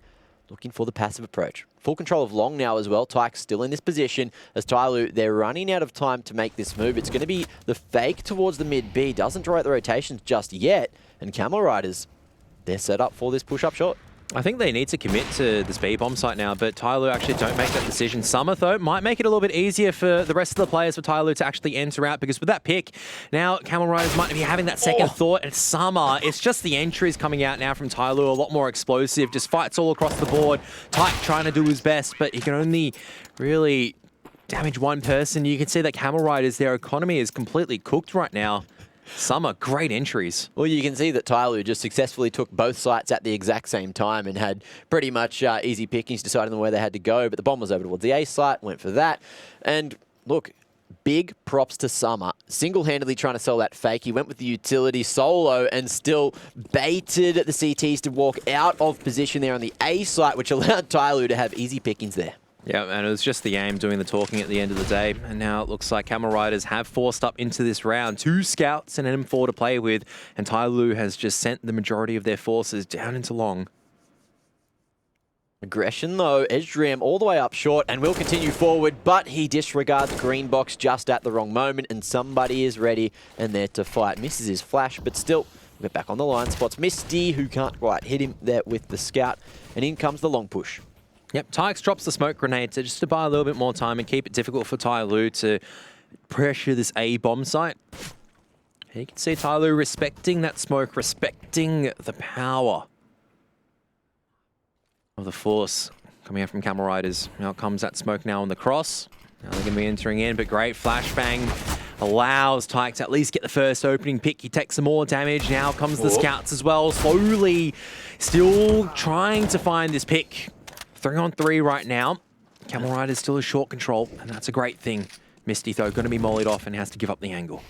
looking for the passive approach. Full control of long now as well. Tyke's still in this position. As TYLOO, they're running out of time to make this move. It's going to be the fake towards the mid-B. Doesn't draw out the rotations just yet. And Camel Riders, they're set up for this push-up shot. I think they need to commit to this B-bomb site now, but TYLOO actually don't make that decision. Summer, though, might make it a little bit easier for the rest of the players for TYLOO to actually enter out, because with that pick, now Camel Riders might be having that second thought, and Summer, it's just the entries coming out now from TYLOO, a lot more explosive, just fights all across the board. Tyke trying to do his best, but he can only really damage one person. You can see that Camel Riders, their economy is completely cooked right now. Summer, great entries. Well, you can see that TYLOO just successfully took both sites at the exact same time and had pretty much easy pickings deciding where they had to go. But the bomb was over towards the A site, went for that. And look, big props to Summer. Single-handedly trying to sell that fake. He went with the utility solo and still baited the CTs to walk out of position there on the A site, which allowed TYLOO to have easy pickings there. Yeah, and it was just the aim doing the talking at the end of the day. And now it looks like Camel Riders have forced up into this round. 2 scouts and an M4 to play with. And TYLOO has just sent the majority of their forces down into long. Aggression though, Ezram all the way up short and will continue forward, but he disregards green box just at the wrong moment, and somebody is ready and there to fight. Misses his flash, but still, we're back on the line. Spots Misty, who can't quite hit him there with the scout, and in comes the long push. Yep, Tykes drops the smoke grenade just to buy a little bit more time and keep it difficult for TYLOO to pressure this A bomb site. You can see TYLOO respecting that smoke, respecting the power of the force coming out from Camel Riders. Now comes that smoke now on the cross. Now they're going to be entering in, but great flashbang allows Tyke to at least get the first opening pick. He takes some more damage. Now comes the scouts as well, slowly still trying to find this pick. 3-on-3 right now. Camel Rider's still a short control, and that's a great thing. Misty, though, going to be mollied off and has to give up the angle.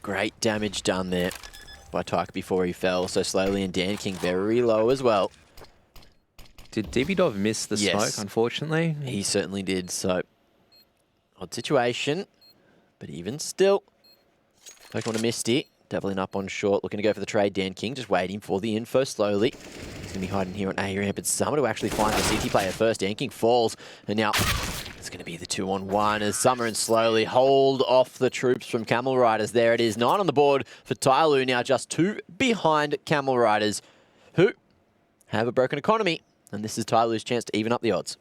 Great damage done there by Tyke before he fell. So slowly, and Dan King very low as well. Did DB-Dov miss the smoke, unfortunately? He certainly did, so odd situation. But even still, Pokemon to Misty. Doubling up on short, looking to go for the trade. Dan King just waiting for the info slowly. He's going to be hiding here on A ramp, but Summer to actually find the CT player first. Dan King falls, and now it's going to be the 2-on-1 as Summer and slowly hold off the troops from Camel Riders. There it is, 9 on the board for TYLOO, now just 2 behind Camel Riders, who have a broken economy, and this is TYLOO's chance to even up the odds.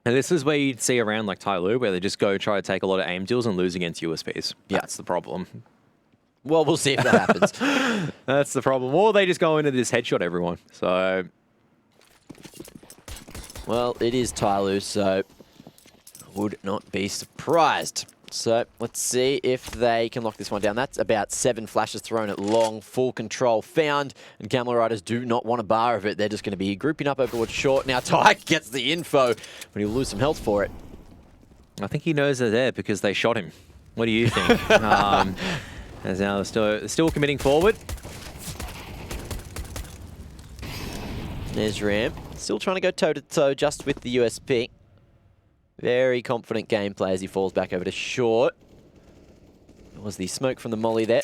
And this is where you'd see around like TYLOO, where they just go try to take a lot of aim deals and lose against USPs. That's the problem. Well, we'll see if that happens. That's the problem. Or they just go into this headshot everyone. So Well, it is TYLOO, so would not be surprised. So let's see if they can lock this one down. That's about 7 flashes thrown at long, full control found, and Camel Riders do not want a bar of it. They're just going to be grouping up over towards short. Now Tyke gets the info, but he'll lose some health for it. I think he knows they're there because they shot him. What do you think? As now they're still committing forward. There's Ram, still trying to go toe-to-toe just with the USP. Very confident gameplay as he falls back over to short. There was the smoke from the molly there.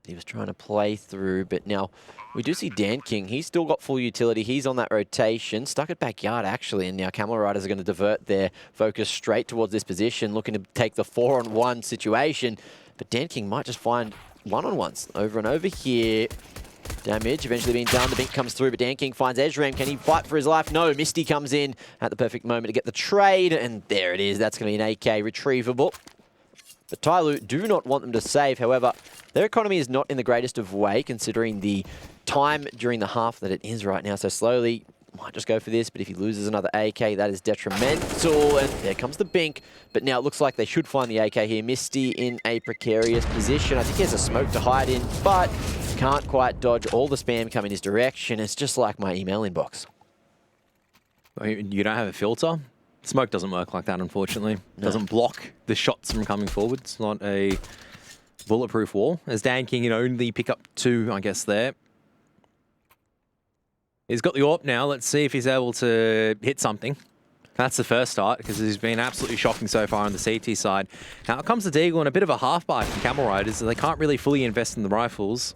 He was trying to play through, but now we do see Dan King. He's still got full utility. He's on that rotation. Stuck at backyard, actually, and now Camel Riders are going to divert their focus straight towards this position, looking to take the 4-on-1 situation. But Dan King might just find one-on-ones over and over here. Damage eventually being done. The bink comes through, but Dan King finds Ezram. Can he fight for his life? No. Misty comes in at the perfect moment to get the trade, and there it is. That's going to be an AK retrievable. But TYLOO do not want them to save. However, their economy is not in the greatest of way, considering the time during the half that it is right now. So slowly, might just go for this, but if he loses another AK, that is detrimental. And there comes the bink. But now it looks like they should find the AK here. Misty in a precarious position. I think he has a smoke to hide in, but can't quite dodge all the spam coming his direction. It's just like my email inbox. You don't have a filter? Smoke doesn't work like that, unfortunately. No. Doesn't block the shots from coming forward. It's not a bulletproof wall. As Dan King can only pick up 2, I guess, there. He's got the AWP now. Let's see if he's able to hit something. That's the first start, because he's been absolutely shocking so far on the CT side. Now it comes to Deagle and a bit of a half-buy from Camel Riders. They can't really fully invest in the rifles.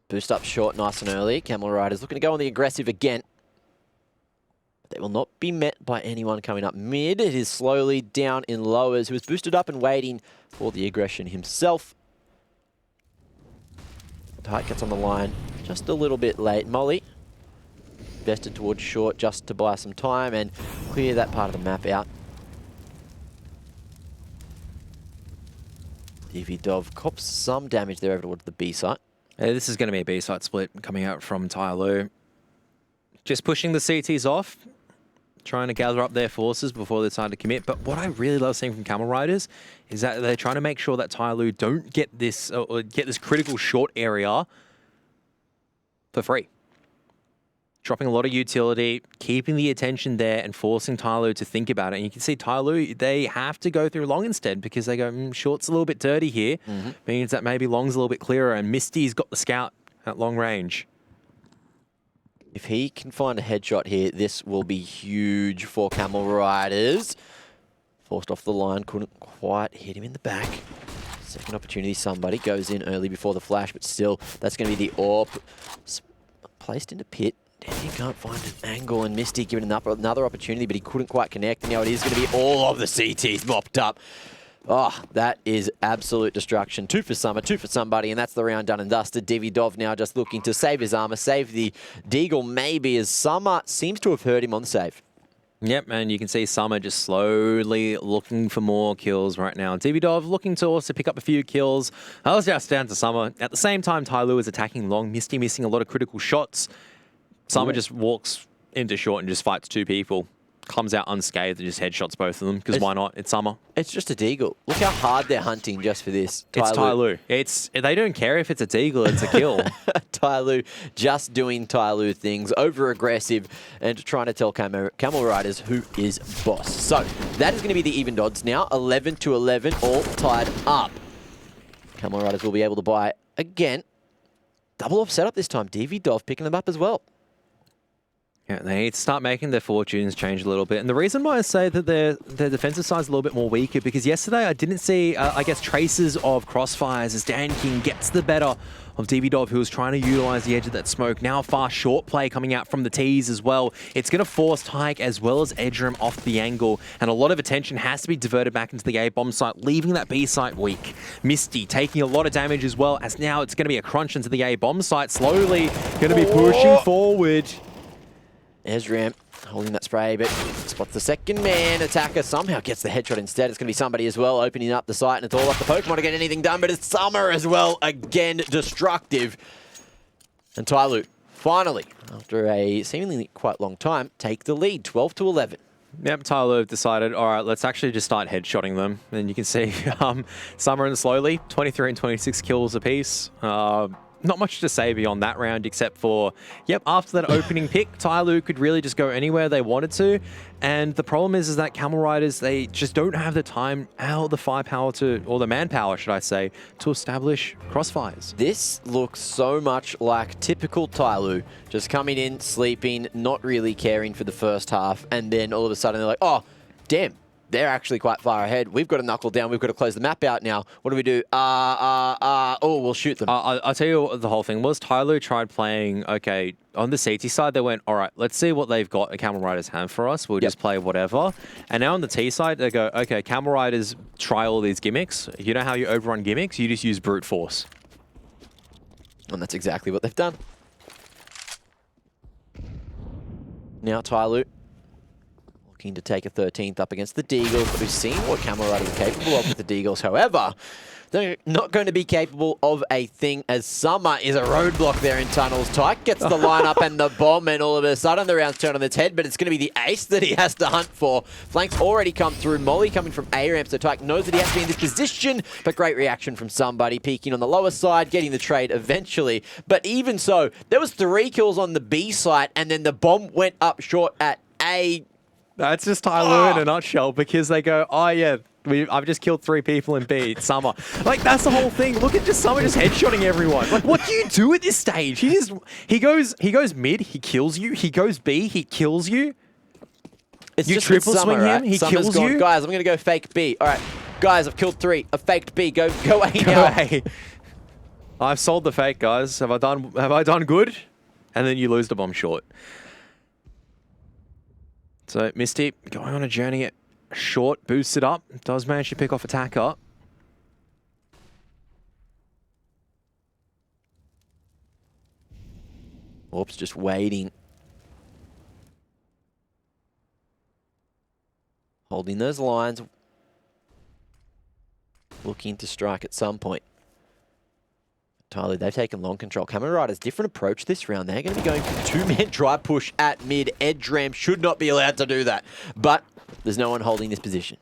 Boost up short nice and early. Camel Riders looking to go on the aggressive again. But they will not be met by anyone coming up mid. It is slowly down in lowers, who is boosted up and waiting for the aggression himself. Tyke gets on the line just a little bit late. Molly vested towards short just to buy some time and clear that part of the map out. Dov cops some damage there over towards the B site. Yeah, this is going to be a B site split coming out from TYLOO. Just pushing the CTs off, trying to gather up their forces before they decide to commit. But what I really love seeing from Camel Riders is that they're trying to make sure that TYLOO don't get this or get this critical short area for free. Dropping a lot of utility, keeping the attention there and forcing TYLOO to think about it. And you can see TYLOO, they have to go through long instead because they go, short's a little bit dirty here. Means that maybe long's a little bit clearer, and Misty's got the scout at long range. If he can find a headshot here, this will be huge for Camel Riders. Forced off the line, couldn't quite hit him in the back. Second opportunity, somebody goes in early before the flash, but still, that's going to be the AWP. Placed into pit. Danny can't find an angle, and Misty given another opportunity, but he couldn't quite connect. And now it is going to be all of the CTs mopped up. Oh, that is absolute destruction. 2 for Summer, 2 for somebody, and that's the round done and dusted. Dov now just looking to save his armor, save the Deagle maybe, as Summer seems to have hurt him on the save. Yep, and you can see Summer just slowly looking for more kills right now. Dov looking to also pick up a few kills. I was just down to Summer. At the same time, TYLOO is attacking long. Misty missing a lot of critical shots. Summer just walks into short and just fights 2 people. Comes out unscathed and just headshots both of them, because why not? It's Summer. It's just a Deagle. Look how hard they're hunting just for this. It's TYLOO. They don't care if it's a Deagle, it's a kill. TYLOO just doing TYLOO things, over-aggressive, and trying to tell Camel Riders who is boss. So, that is going to be the even odds now. 11-11, all tied up. Camel Riders will be able to buy again. Double off setup this time. Dov picking them up as well. Yeah, they need to start making their fortunes change a little bit. And the reason why I say that their defensive side is a little bit more weaker, because yesterday I didn't see, I guess, traces of crossfires as Dan King gets the better of Dov, who was trying to utilize the edge of that smoke. Now a fast short play coming out from the T's as well. It's going to force Tyke as well as Edgeram off the angle, and a lot of attention has to be diverted back into the A bomb site, leaving that B site weak. Misty taking a lot of damage as well, as now it's going to be a crunch into the A bomb site. Slowly going to be pushing forward. Ezram holding that spray, but spots the second man. Attacker somehow gets the headshot instead. It's going to be somebody as well opening up the site, and it's all up to Pokemon to get anything done, but it's Summer as well. Again, destructive. And TYLOO, finally, after a seemingly quite long time, take the lead, 12-11. Yep, TYLOO have decided, all right, let's actually just start headshotting them. And you can see Summer and Slowly, 23 and 26 kills apiece. Not much to say beyond that round, except for, yep, after that opening pick, TYLOO could really just go anywhere they wanted to. And the problem is that Camel Riders, they just don't have the time, or the firepower to, or the manpower, should I say, to establish crossfires. This looks so much like typical TYLOO, just coming in, sleeping, not really caring for the first half, and then all of a sudden they're like, oh, damn. They're actually quite far ahead. We've got to knuckle down. We've got to close the map out now. What do we do? Oh, we'll shoot them. I'll tell you what the whole thing was. TYLOO tried playing, okay, on the CT side, they went, all right, let's see what they've got at Camel Riders hand for us. We'll just play whatever. And now on the T side, they go, okay, Camel Riders try all these gimmicks. You know how you overrun gimmicks? You just use brute force. And that's exactly what they've done. Now TYLOO looking to take a 13th up against the Deagles, but we've seen what Camel Riders are capable of with the Deagles. However, they're not going to be capable of a thing, as Summer is a roadblock there in tunnels. Tyke gets the lineup and the bomb, and all of a sudden the round's turned on its head, but it's going to be the ace that he has to hunt for. Flanks already come through. Molly coming from A-ramp, so Tyke knows that he has to be in this position, but great reaction from somebody, peeking on the lower side, getting the trade eventually. But even so, there was 3 kills on the B site, and then the bomb went up short at A. That's just TYLOO in a nutshell, because they go, oh yeah, I've just killed 3 people in B, it's Summer. Like, that's the whole thing. Look at just Summer just headshotting everyone. Like, what do you do at this stage? He goes mid, he kills you. He goes B, he kills you. It's you just triple Summer, swing him, right? he Summer's kills gone, you. guys, I'm going to go fake B. All right, guys, I've killed 3. I've faked B. Go A Go now. A. I've sold the fake, guys. Have I done good? And then you lose the bomb short. So Misty going on a journey at short, boosts it up, does manage to pick off attacker. Oops, just waiting. Holding those lines. Looking to strike at some point. TYLOO, they've taken long control. Camel Riders, different approach this round. They're going to be going for 2-man dry push at mid. Edge Ram should not be allowed to do that. But there's no one holding this position.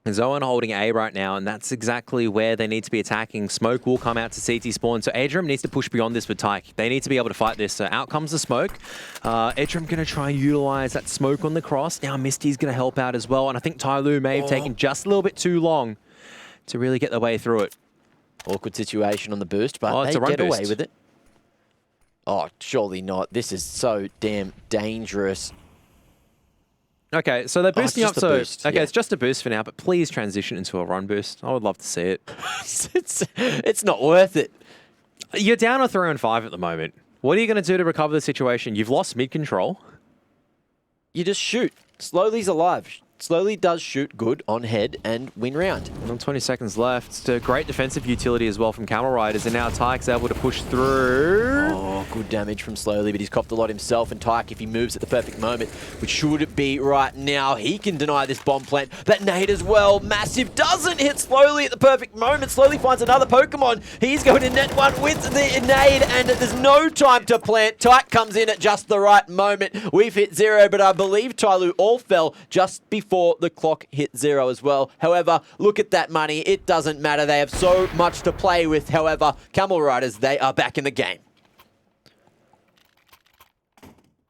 There's no one holding A right now, and that's exactly where they need to be attacking. Smoke will come out to CT spawn, so Edgeram needs to push beyond this with Tyke. They need to be able to fight this. So out comes the smoke. Edgeram going to try and utilize that smoke on the cross. Now Misty's going to help out as well, and I think TYLOO may have taken just a little bit too long to really get their way through it. Awkward situation on the boost, but they get away with it. Oh, surely not. This is so damn dangerous. Okay, so they're boosting up. So boost, okay, yeah. It's just a boost for now, but please transition into a run boost. I would love to see it. It's not worth it. You're down a 3-on-5 at the moment. What are you going to do to recover the situation? You've lost mid control. You just shoot. Slowly's alive. Slowly does shoot good on head and win round. And 20 seconds left. It's a great defensive utility as well from Camel Riders, and now Tyke's able to push through. Oh, good damage from Slowly, but he's copped a lot himself, and Tyke, if he moves at the perfect moment, which should it be right now, he can deny this bomb plant. That nade as well, massive, doesn't hit Slowly at the perfect moment. Slowly finds another Pokemon. He's going to net one with the nade, and there's no time to plant. Tyke comes in at just the right moment. We've hit 0, but I believe TYLOO all fell just before the clock hit 0 as well. However, look at that money. It doesn't matter. They have so much to play with. However, Camel Riders, they are back in the game.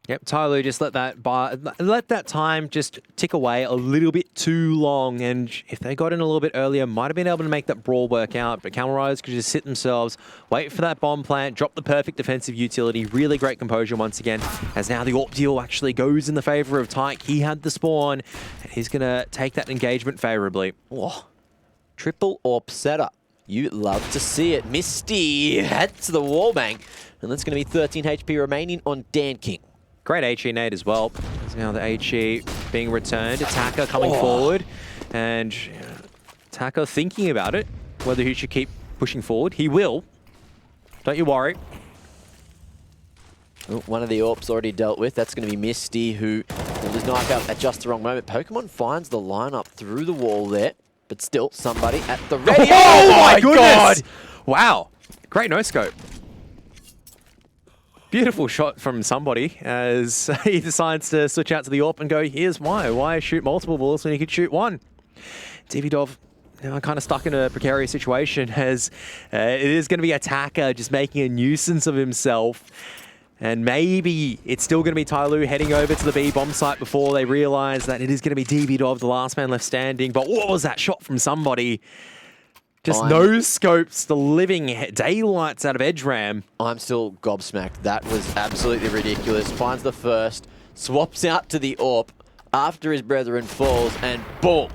Yep, TYLOO just let that time just tick away a little bit too long, and if they got in a little bit earlier, might have been able to make that brawl work out, but Camel Riders could just sit themselves, wait for that bomb plant, drop the perfect defensive utility. Really great composure once again, as now the AWP deal actually goes in the favor of Tyke. He had the spawn, and he's going to take that engagement favorably. Oh, triple AWP setup. You love to see it. Misty heads to the wallbang, and that's going to be 13 HP remaining on Dan King. Great HE nade as well. Now the HE being returned. Attacker coming forward. And Attacker thinking about it, whether he should keep pushing forward. He will. Don't you worry. Oh, one of the AWPs already dealt with. That's going to be Misty, who pulled his knife out at just the wrong moment. Pokemon finds the lineup through the wall there, but still somebody at the ready. Oh my goodness! Wow. Great no-scope. Beautiful shot from somebody as he decides to switch out to the AWP and go, here's why. Why shoot multiple bullets when you could shoot one? Davidov kind of stuck in a precarious situation as it is going to be Attacker just making a nuisance of himself. And maybe it's still going to be TYLOO heading over to the B bomb site before they realize that it is going to be Davidov, the last man left standing. But what was that shot from somebody? Just no scopes, the living daylights out of Edge Ram. I'm still gobsmacked. That was absolutely ridiculous. Finds the first, swaps out to the AWP after his brethren falls, and boom.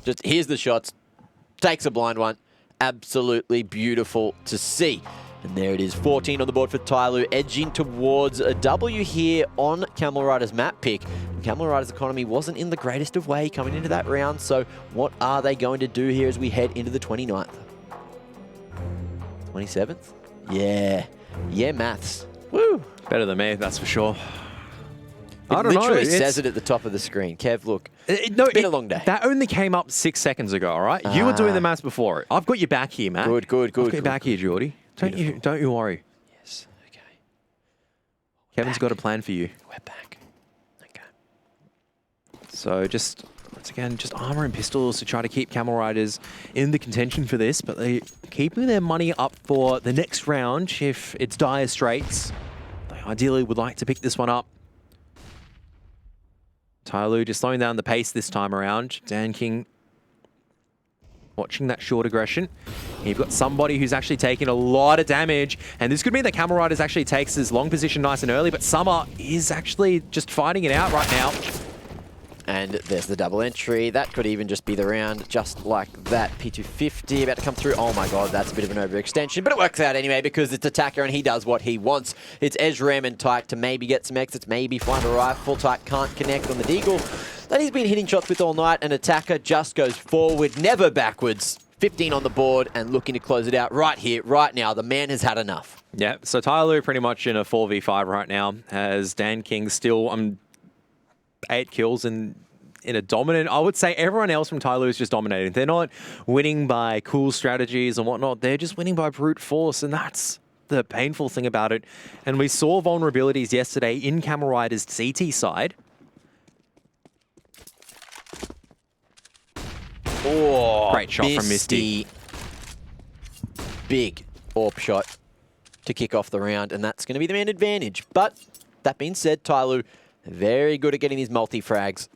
Just here's the shots. Takes a blind one. Absolutely beautiful to see. And there it is, 14 on the board for TYLOO, edging towards a W here on Camel Rider's map pick. And Camel Rider's economy wasn't in the greatest of way coming into that round, so what are they going to do here as we head into the 29th? 27th? Yeah. Yeah, maths. Woo! Better than me, that's for sure. It I don't know. literally says it at the top of the screen. Kev, look, No, it's been a long day. That only came up 6 seconds ago, all right? You were doing the maths before it. I've got your back here, Matt. Good, good, good. I've got your back here, Geordie. Don't you worry. Yes, okay. Kevin's got a plan for you. We're back. Okay. So just, once again, just armor and pistols to try to keep Camel Riders in the contention for this, but they're keeping their money up for the next round if it's dire straits. They ideally would like to pick this one up. TYLOO just slowing down the pace this time around. Dan King watching that short aggression. You've got somebody who's actually taking a lot of damage, and this could mean that Camel Riders actually takes his long position nice and early, but Summer is actually just fighting it out right now. And there's the double entry. That could even just be the round, just like that. P250 about to come through. Oh my god, that's a bit of an overextension, but it works out anyway because it's Attacker and he does what he wants. It's Ezram and Tyke to maybe get some exits, maybe find a rifle. Tyke can't connect on the Deagle that he's been hitting shots with all night, and Attacker just goes forward, never backwards. 15 on the board and looking to close it out right here, right now. The man has had enough. Yeah, so TYLOO pretty much in a 4v5 right now, as Dan King still 8 kills and in a dominant. I would say everyone else from TYLOO is just dominating. They're not winning by cool strategies and whatnot. They're just winning by brute force, and that's the painful thing about it. And we saw vulnerabilities yesterday in Camel Rider's CT side. Oh, great shot from Misty. Big AWP shot to kick off the round, and that's going to be the man advantage. But that being said, TYLOO very good at getting these multi-frags.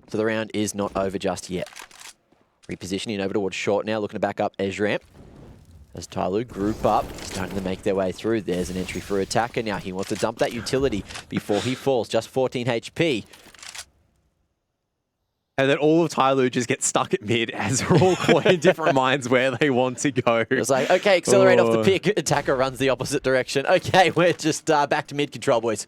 So the round is not over just yet. Repositioning over towards short now, looking to back up Ezram. As TYLOO group up, starting to make their way through. There's an entry for Attacker. Now he wants to dump that utility before he falls. Just 14 HP. And then all of TYLOO just gets stuck at mid as they're all caught in different minds where they want to go. It's like, okay, accelerate off the pick. Attacker runs the opposite direction. Okay, we're just back to mid control, boys.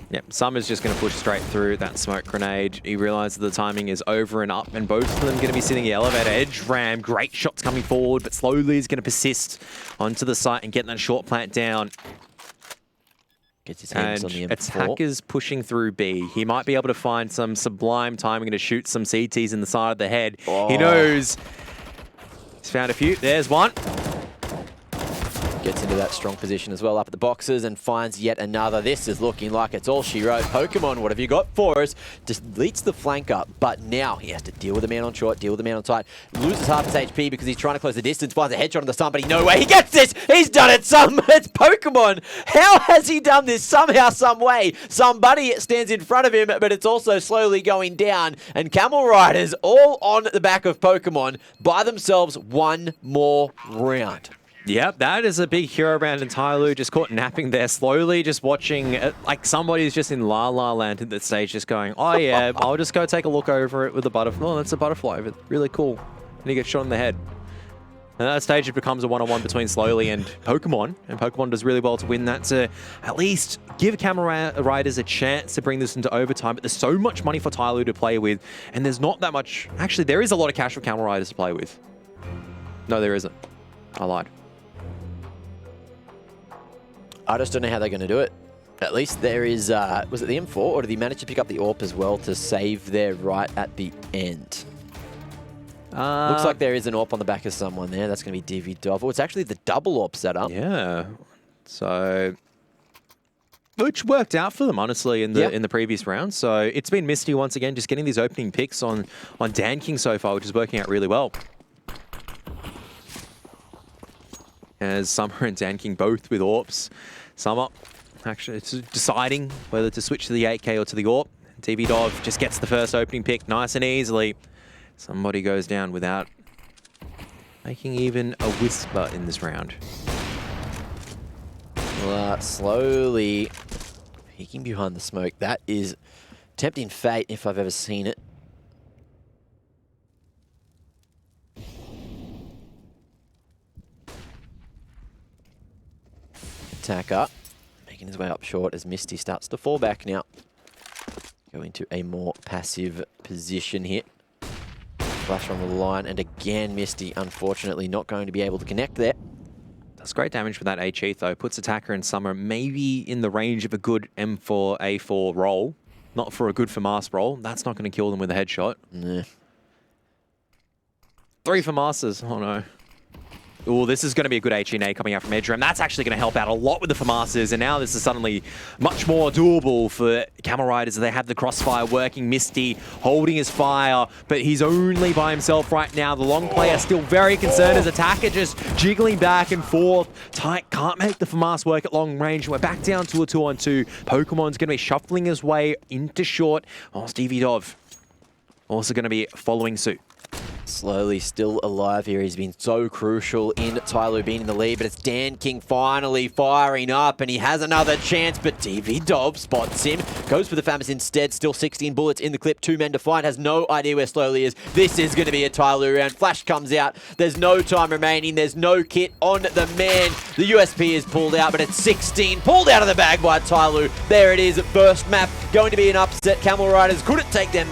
Yep, Summer's just going to push straight through that smoke grenade. He realizes the timing is over and up, and both of them going to be sitting the elevator. Edge Ram, great shots coming forward, but slowly is going to persist onto the site and get that short plant down. Gets his hands on the M4. Attacker's pushing through B. He might be able to find some sublime timing to shoot some CTs in the side of the head. Oh. He knows. He's found a few. There's one. Gets into that strong position as well up at the boxes and finds yet another. This is looking like it's all she wrote. Pokemon, what have you got for us? Deletes the flank up, but now he has to deal with the man on short, deal with the man on tight. Loses half his HP because he's trying to close the distance, finds a headshot on the somebody. No way, he gets this! He's done it! It's Pokemon! How has he done this? Somehow, some way. Somebody stands in front of him, but it's also slowly going down. And Camel Riders all on the back of Pokemon by themselves one more round. Yep, that is a big hero round, and TYLOO just caught napping there, slowly just watching, like somebody's just in La La Land at that stage just going, oh yeah, I'll just go take a look over it with a butterfly. Oh, that's a butterfly over there. Really cool. And he gets shot in the head. And at that stage, it becomes a one-on-one between Slowly and Pokemon does really well to win that, to at least give Camel Riders a chance to bring this into overtime. But there's so much money for TYLOO to play with, and there's not that much. Actually, there is a lot of cash for Camel Riders to play with. No, there isn't. I lied. I just don't know how they're going to do it. At least there is, was it the M4, or did he manage to pick up the AWP as well to save their right at the end? Looks like there is an AWP on the back of someone there. That's going to be Davidov. Oh, it's actually the double AWP setup. Yeah. So which worked out for them, honestly, in the previous round. So it's been Misty once again, just getting these opening picks on Dan King so far, which is working out really well. As Summer and Dan King both with AWPs. Summer actually it's deciding whether to switch to the 8K or to the AWP. Dov just gets the first opening pick nice and easily. Somebody goes down without making even a whisper in this round. Slowly peeking behind the smoke. That is tempting fate if I've ever seen it. Attacker making his way up short as Misty starts to fall back now. Go into a more passive position here. Flash on the line, and again Misty unfortunately not going to be able to connect there. Does great damage for that H-Heath though. Puts Attacker and Summer maybe in the range of a good M4, A4 roll. Not for a good FAMAS roll. That's not going to kill them with a headshot. Nah. 3 FAMASs. Oh no. Oh, this is going to be a good HNA coming out from Edram. That's actually going to help out a lot with the FAMASs, and now this is suddenly much more doable for Camel Riders. They have the crossfire working. Misty holding his fire, but he's only by himself right now. The long player still very concerned as Attacker just jiggling back and forth. Tight can't make the FAMAS work at long range. We're back down to a 2-on-2. Pokemon's going to be shuffling his way into short. Oh, Stevie Dov also going to be following suit. Slowly still alive here. He's been so crucial in TYLOO being in the lead, but it's Dan King finally firing up, and he has another chance, but Dov spots him. Goes for the FAMAS instead. Still 16 bullets in the clip. 2 men to find. Has no idea where Slowly is. This is going to be a TYLOO round. Flash comes out. There's no time remaining. There's no kit on the man. The USP is pulled out, but it's 16. Pulled out of the bag by TYLOO. There it is. First map. Going to be an upset. Camel Riders couldn't take them.